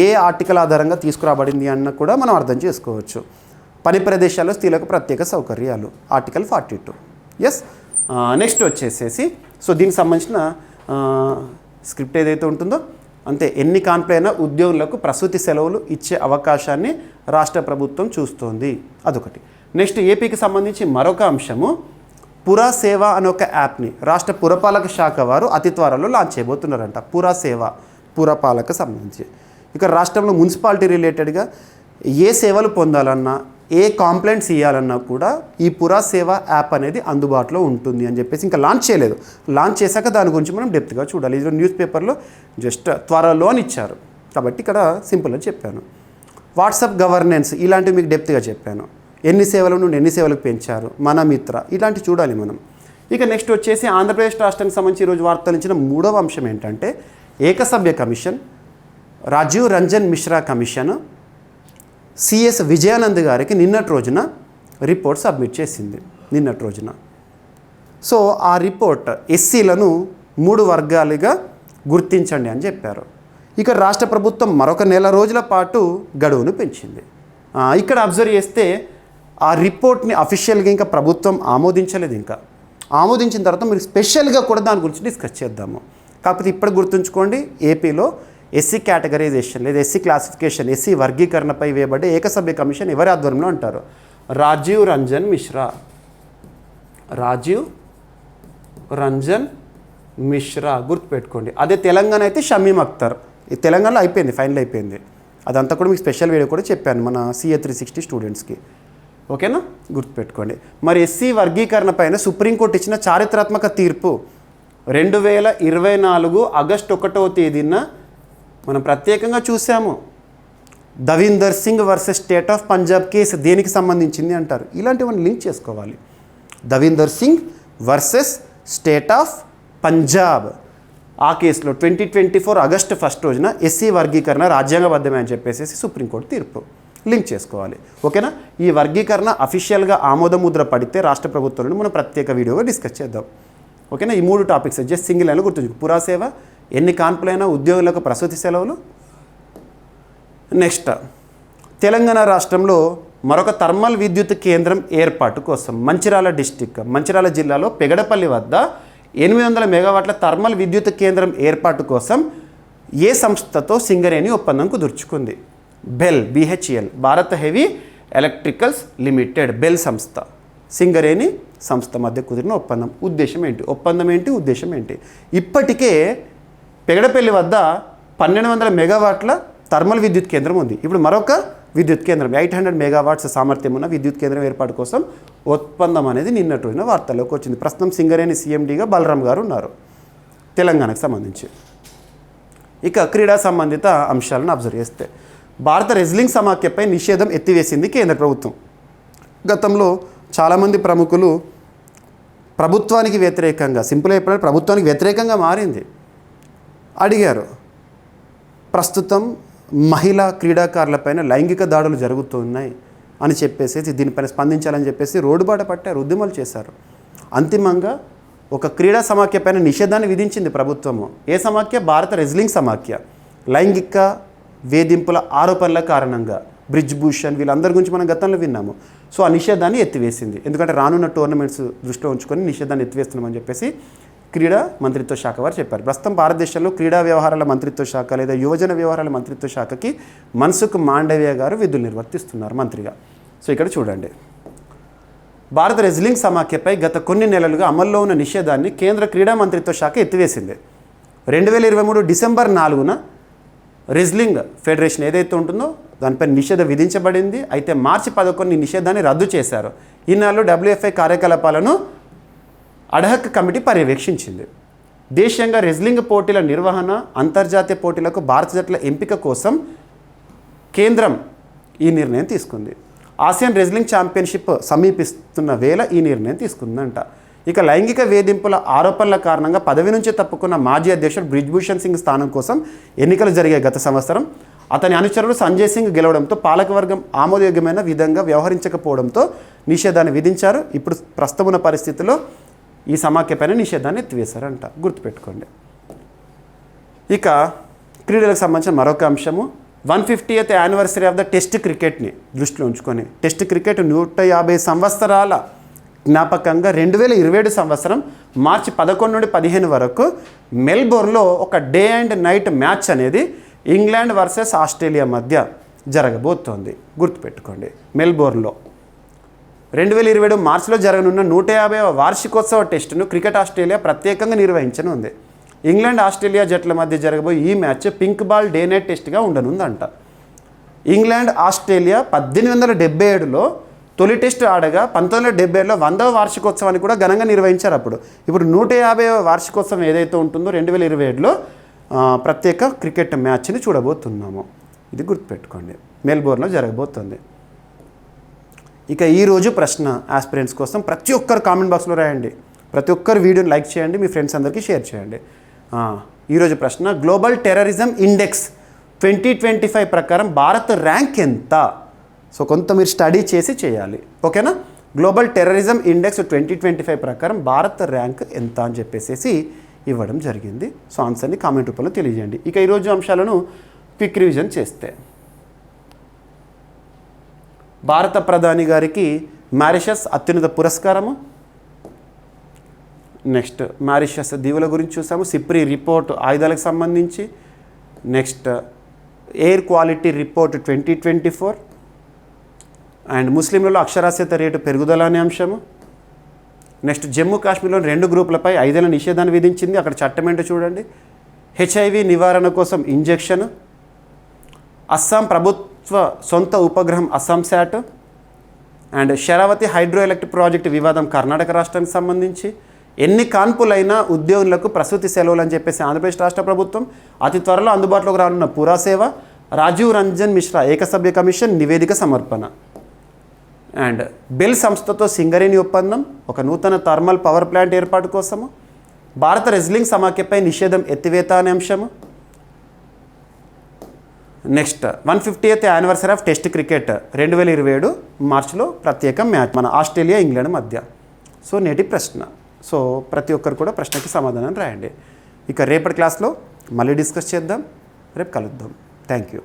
ఏ ఆర్టికల్ ఆధారంగా తీసుకురాబడింది అన్న కూడా మనం అర్థం చేసుకోవచ్చు. పని ప్రదేశాల్లో స్త్రీలకు ప్రత్యేక సౌకర్యాలు ఆర్టికల్ 42. ఎస్, నెక్స్ట్ వచ్చేసేసి సో దీనికి సంబంధించిన స్క్రిప్ట్ ఏదైతే ఉంటుందో అంతే, ఎన్ని కాన్పులు అయినా ఉద్యోగులకు ప్రసూతి సెలవులు ఇచ్చే అవకాశాన్ని రాష్ట్ర ప్రభుత్వం చూస్తోంది. అదొకటి. నెక్స్ట్ ఏపీకి సంబంధించి మరొక అంశము, పురా సేవ అనే ఒక యాప్ని రాష్ట్ర పురపాలక శాఖ వారు అతి త్వరలో లాంచ్ చేయబోతున్నారంట. పురా సేవ, పురపాలక సంబంధించి. ఇక రాష్ట్రంలో మున్సిపాలిటీ రిలేటెడ్గా ఏ సేవలు పొందాలన్నా, ఏ కాంప్లైంట్స్ ఇవ్వాలన్నా కూడా ఈ పురా సేవ యాప్ అనేది అందుబాటులో ఉంటుంది అని చెప్పేసి ఇంకా లాంచ్ చేయలేదు. లాంచ్ చేశాక దాని గురించి మనం డెప్త్గా చూడాలి. ఇది న్యూస్ పేపర్లో జస్ట్ త్వరలో అని ఇచ్చారు కాబట్టి ఇక్కడ సింపుల్గా చెప్పాను. వాట్సాప్ గవర్నెన్స్ ఇలాంటివి మీకు డెప్త్గా చెప్పాను. ఎన్ని సేవల నుండి ఎన్ని సేవలకు పెంచారు, మన మిత్ర, ఇలాంటివి చూడాలి మనం. ఇక నెక్స్ట్ వచ్చేసి ఆంధ్రప్రదేశ్ రాష్ట్రానికి సంబంధించి ఈరోజు వార్తలు ఇచ్చిన మూడవ అంశం ఏంటంటే ఏకసభ్య commission, Rajiv Ranjan Mishra commission CS Vijayanand గారికి నిన్నటి రోజున రిపోర్ట్ సబ్మిట్ చేసింది. నిన్నటి రోజున సో ఆ రిపోర్ట్ ఎస్సీలను 3 వర్గాలుగా గుర్తించండి అని చెప్పారు. ఇక రాష్ట్ర ప్రభుత్వం మరొక నెల రోజుల పాటు గడువును పెంచింది. ఇక్కడ అబ్జర్వ్ చేస్తే ఆ రిపోర్ట్ని అఫీషియల్గా ఇంకా ప్రభుత్వం ఆమోదించలేదు. ఇంకా ఆమోదించిన తర్వాత మీరు స్పెషల్గా కూడా దాని గురించి డిస్కస్ చేద్దాము. కాకపోతే ఇప్పుడు గుర్తుంచుకోండి, ఏపీలో ఎస్సీ కేటగరైజేషన్ లేదా ఎస్సీ క్లాసిఫికేషన్, ఎస్సీ వర్గీకరణపై వేయబడ్డ ఏకసభ్య కమిషన్ ఎవరి ఆధ్వర్యంలో అంటారు? రాజీవ్ రంజన్ మిశ్రా. రాజీవ్ రంజన్ మిశ్రా గుర్తుపెట్టుకోండి. అదే తెలంగాణ అయితే షమీమ్ అఖ్తర్. ఈ తెలంగాణలో అయిపోయింది, ఫైనల్ అయిపోయింది. అదంతా కూడా మీకు స్పెషల్ వీడియో కూడా చెప్పాను మన CA 360 స్టూడెంట్స్కి. ఓకేనా, గుర్తుపెట్టుకోండి. మరి ఎస్సీ వర్గీకరణ పైన సుప్రీంకోర్టు ఇచ్చిన చారిత్రాత్మక తీర్పు 2024 ఆగస్టు 1వ తేదీన మనం ప్రత్యేకంగా చూసాము. Davinder Singh versus state of Punjab case దేనికి సంబంధించింది అంటారు. ఇలాంటివన్నీ లింక్ చేసుకోవాలి. Davinder Singh versus state of Punjab, ఆ కేసులో 2024 ఆగస్టు 1 రోజున ఎస్సీ వర్గీకరణ రాజ్యాంగబద్ధమే అని చెప్పేసి సుప్రీంకోర్టు తీర్పు లింక్ చేసుకోవాలి. ఓకేనా, ఈ వర్గీకరణ అఫీషియల్గా ఆమోదముద్ర పడితే రాష్ట్ర ప్రభుత్వం నుండి మనం ప్రత్యేక వీడియోగా డిస్కస్ చేద్దాం. ఓకేనా, ఈ 3 టాపిక్స్ జస్ట్ సింగిల్ అయినా గుర్తుంచు. పురాసేవ, ఎన్ని కాన్పులైనా ఉద్యోగులకు ప్రసూతి సెలవులు. నెక్స్ట్ తెలంగాణ రాష్ట్రంలో మరొక థర్మల్ విద్యుత్ కేంద్రం ఏర్పాటు కోసం మంచిర్యాల డిస్టిక్, మంచిర్యాల జిల్లాలో పెగడపల్లి వద్ద 800 మెగావాట్ల థర్మల్ విద్యుత్ కేంద్రం ఏర్పాటు కోసం ఏ సంస్థతో సింగరేణి ఒప్పందం కుదుర్చుకుంది? BHEL, Bharat heavy electricals limited, bell సంస్థ సింగరేణి సంస్థ మధ్య కుదిరిన ఒప్పందం. ఉద్దేశం ఏంటి? ఒప్పందం ఏంటి? ఉద్దేశం ఏంటి? ఇప్పటికే పెగడపల్లి వద్ద 1200 మెగావాట్ల థర్మల్ విద్యుత్ కేంద్రం ఉంది. ఇప్పుడు మరొక విద్యుత్ కేంద్రం 800 మెగావాట్స్ సామర్థ్యం ఉన్న విద్యుత్ కేంద్రం ఏర్పాటు కోసం ఒప్పందం అనేది నిన్నటి రోజున వార్తల్లోకి వచ్చింది. ప్రస్తుతం సింగరేణి CMDగా బలరాం గారు ఉన్నారు తెలంగాణకు సంబంధించి. ఇక క్రీడా సంబంధిత అంశాలను అబ్జర్వ్ చేస్తే భారత రెజ్లింగ్ సమాఖ్యపై నిషేధం ఎత్తివేసింది కేంద్ర ప్రభుత్వం. గతంలో చాలామంది ప్రముఖులు ప్రభుత్వానికి వ్యతిరేకంగా, సింపుల్గా చెప్పాలంటే ప్రభుత్వానికి వ్యతిరేకంగా మారింది, అడిగారు. ప్రస్తుతం మహిళా క్రీడాకారులపైన లైంగిక దాడులు జరుగుతున్నాయి అని చెప్పేసి దీనిపైన స్పందించాలని చెప్పేసి రోడ్డుబాట పట్టారు, ఉద్యమాలు చేశారు. అంతిమంగా ఒక క్రీడా సమాఖ్య పైన నిషేధాన్ని విధించింది ప్రభుత్వము. ఏ సమాఖ్య? భారత రెజ్లింగ్ సమాఖ్య. లైంగిక వేధింపుల ఆరోపణల కారణంగా బ్రిజ్ భూషణ్ వీళ్ళందరి గురించి మనం గతంలో విన్నాము. సో ఆ నిషేధాన్ని ఎత్తివేసింది. ఎందుకంటే రానున్న టోర్నమెంట్స్ దృష్టిలో ఉంచుకొని నిషేధాన్ని ఎత్తివేస్తున్నామని చెప్పేసి క్రీడా మంత్రిత్వ శాఖ వారు చెప్పారు. ప్రస్తుతం భారతదేశంలో క్రీడా వ్యవహారాల మంత్రిత్వ శాఖ లేదా యువజన వ్యవహారాల మంత్రిత్వ శాఖకి మన్సుఖ్ మాండవ్య గారు విధులు నిర్వర్తిస్తున్నారు మంత్రిగా. సో ఇక్కడ చూడండి, భారత రెజ్లింగ్ సమాఖ్యపై గత కొన్ని నెలలుగా అమల్లో ఉన్న నిషేధాన్ని కేంద్ర క్రీడా మంత్రిత్వ శాఖ ఎత్తివేసింది. 2023 డిసెంబర్ 4న రెజ్లింగ్ ఫెడరేషన్ ఏదైతే ఉంటుందో దానిపై నిషేధం విధించబడింది. అయితే మార్చి 11 నిషేధాన్ని రద్దు చేశారు. ఈనాళ్ళు WFI కార్యకలాపాలను అడ్హక్ కమిటీ పర్యవేక్షించింది. దేశీయంగా రెజ్లింగ్ పోటీల నిర్వహణ, అంతర్జాతీయ పోటీలకు భారత జట్ల ఎంపిక కోసం కేంద్రం ఈ నిర్ణయం తీసుకుంది. ఆసియన్ రెజ్లింగ్ ఛాంపియన్షిప్ సమీపిస్తున్న వేళ ఈ నిర్ణయం తీసుకుందంట. ఇక లైంగిక వేధింపుల ఆరోపణల కారణంగా పదవి నుంచి తప్పుకున్న మాజీ అధ్యక్షుడు బ్రిజ్భూషణ్ సింగ్ స్థానం కోసం ఎన్నికలు జరిగాయి గత సంవత్సరం. అతని అనుచరుడు సంజయ్ సింగ్ గెలవడంతో పాలకవర్గం ఆమోదయోగ్యమైన విధంగా వ్యవహరించకపోవడంతో నిషేధాన్ని విధించారు. ఇప్పుడు ప్రస్తుతం ఉన్న పరిస్థితుల్లో ఈ సమాఖ్య పైన నిషేధాన్ని ఎత్తివేశారంట, గుర్తుపెట్టుకోండి. ఇక క్రీడలకు సంబంధించిన మరొక అంశము 150th anniversary of the test క్రికెట్ని దృష్టిలో ఉంచుకొని టెస్ట్ క్రికెట్ 150 సంవత్సరాల జ్ఞాపకంగా 2027 సంవత్సరం మార్చి 11 నుండి 15 వరకు మెల్బోర్న్లో ఒక డే అండ్ నైట్ మ్యాచ్ అనేది ఇంగ్లాండ్ వర్సెస్ ఆస్ట్రేలియా మధ్య జరగబోతోంది. గుర్తుపెట్టుకోండి, మెల్బోర్న్లో 2027 మార్చిలో జరగనున్న 150వ వార్షికోత్సవ టెస్టును క్రికెట్ ఆస్ట్రేలియా ప్రత్యేకంగా నిర్వహించనుంది. ఇంగ్లాండ్ ఆస్ట్రేలియా జట్ల మధ్య జరగబోయే ఈ match pink ball day night టెస్ట్గా ఉండనుందంట. ఇంగ్లాండ్ ఆస్ట్రేలియా 1877లో తొలి టెస్ట్ ఆడగా 1977లో 100వ వార్షికోత్సవాన్ని కూడా ఘనంగా నిర్వహించారు. ఇప్పుడు 150వ వార్షికోత్సవం ఏదైతే ఉంటుందో 2027లో ప్రత్యేక క్రికెట్ మ్యాచ్ని చూడబోతున్నాము. ఇది గుర్తుపెట్టుకోండి, మెల్బోర్న్లో జరగబోతుంది. ఇక ఈరోజు ప్రశ్న ఆస్పిరెంట్స్ కోసం ప్రతి ఒక్కరు కామెంట్ బాక్స్లో రాయండి, ప్రతి ఒక్కరు వీడియోని లైక్ చేయండి, మీ ఫ్రెండ్స్ అందరికీ షేర్ చేయండి. ఈరోజు ప్రశ్న, గ్లోబల్ టెర్రరిజం ఇండెక్స్ 2025 ప్రకారం భారత్ ర్యాంక్ ఎంత? సో కొంత మీరు స్టడీ చేసి చేయాలి, ఓకేనా. గ్లోబల్ టెర్రరిజం ఇండెక్స్ 2025 ప్రకారం భారత్ ర్యాంక్ ఎంత అని చెప్పేసి ఇవ్వడం జరిగింది. సో ఆన్సర్ని కామెంట్ రూపంలో తెలియజేయండి. ఇక ఈరోజు అంశాలను క్విక్ రివిజన్ చేస్తే, భారత ప్రధాని గారికి మారిషస్ అత్యున్నత పురస్కారము. నెక్స్ట్ మారిషస్ దీవుల గురించి చూసాము. సిప్రి రిపోర్ట్ ఆయుధాలకు సంబంధించి. Next air quality report 2024 and ముస్లింలలో అక్షరాస్యత రేటు పెరుగుదల అనే అంశము. నెక్స్ట్ జమ్మూ కాశ్మీర్లో 2 గ్రూపులపై 5 ఏళ్ల నిషేధాన్ని విధించింది, అక్కడ చట్టం ఏంటో చూడండి. HIV నివారణ కోసం ఇంజెక్షన్. అస్సాం ప్రభుత్వ సొంత ఉపగ్రహం Assam sat. And Sharavathi hydro electric project వివాదం కర్ణాటక రాష్ట్రానికి సంబంధించి. ఎన్ని కాన్పులైనా ఉద్యోగులకు ప్రసూతి సెలవులు అని చెప్పేసి ఆంధ్రప్రదేశ్ రాష్ట్ర ప్రభుత్వం. అతి త్వరలో అందుబాటులోకి రానున్న పురాసేవ. రాజీవ్ రంజన్ మిశ్రా ఏకసభ్య కమిషన్ నివేదిక సమర్పణ. అండ్ బెల్ సంస్థతో సింగరేణి ఒప్పందం, ఒక నూతన థర్మల్ పవర్ ప్లాంట్ ఏర్పాటు కోసము. భారత రెజ్లింగ్ సమాఖ్యపై నిషేధం ఎత్తివేత అనే అంశము. Next 150th anniversary of test cricket 2027 మార్చిలో ప్రత్యేక మ్యాచ్ మన ఆస్ట్రేలియా ఇంగ్లాండ్ మధ్య. సో నేటి ప్రశ్న. సో ప్రతి ఒక్కరు కూడా ప్రశ్నకి సమాధానం రాయండి. ఇక రేపటి క్లాస్లో మళ్ళీ డిస్కస్ చేద్దాం. రేపు కలుద్దాం. Thank you.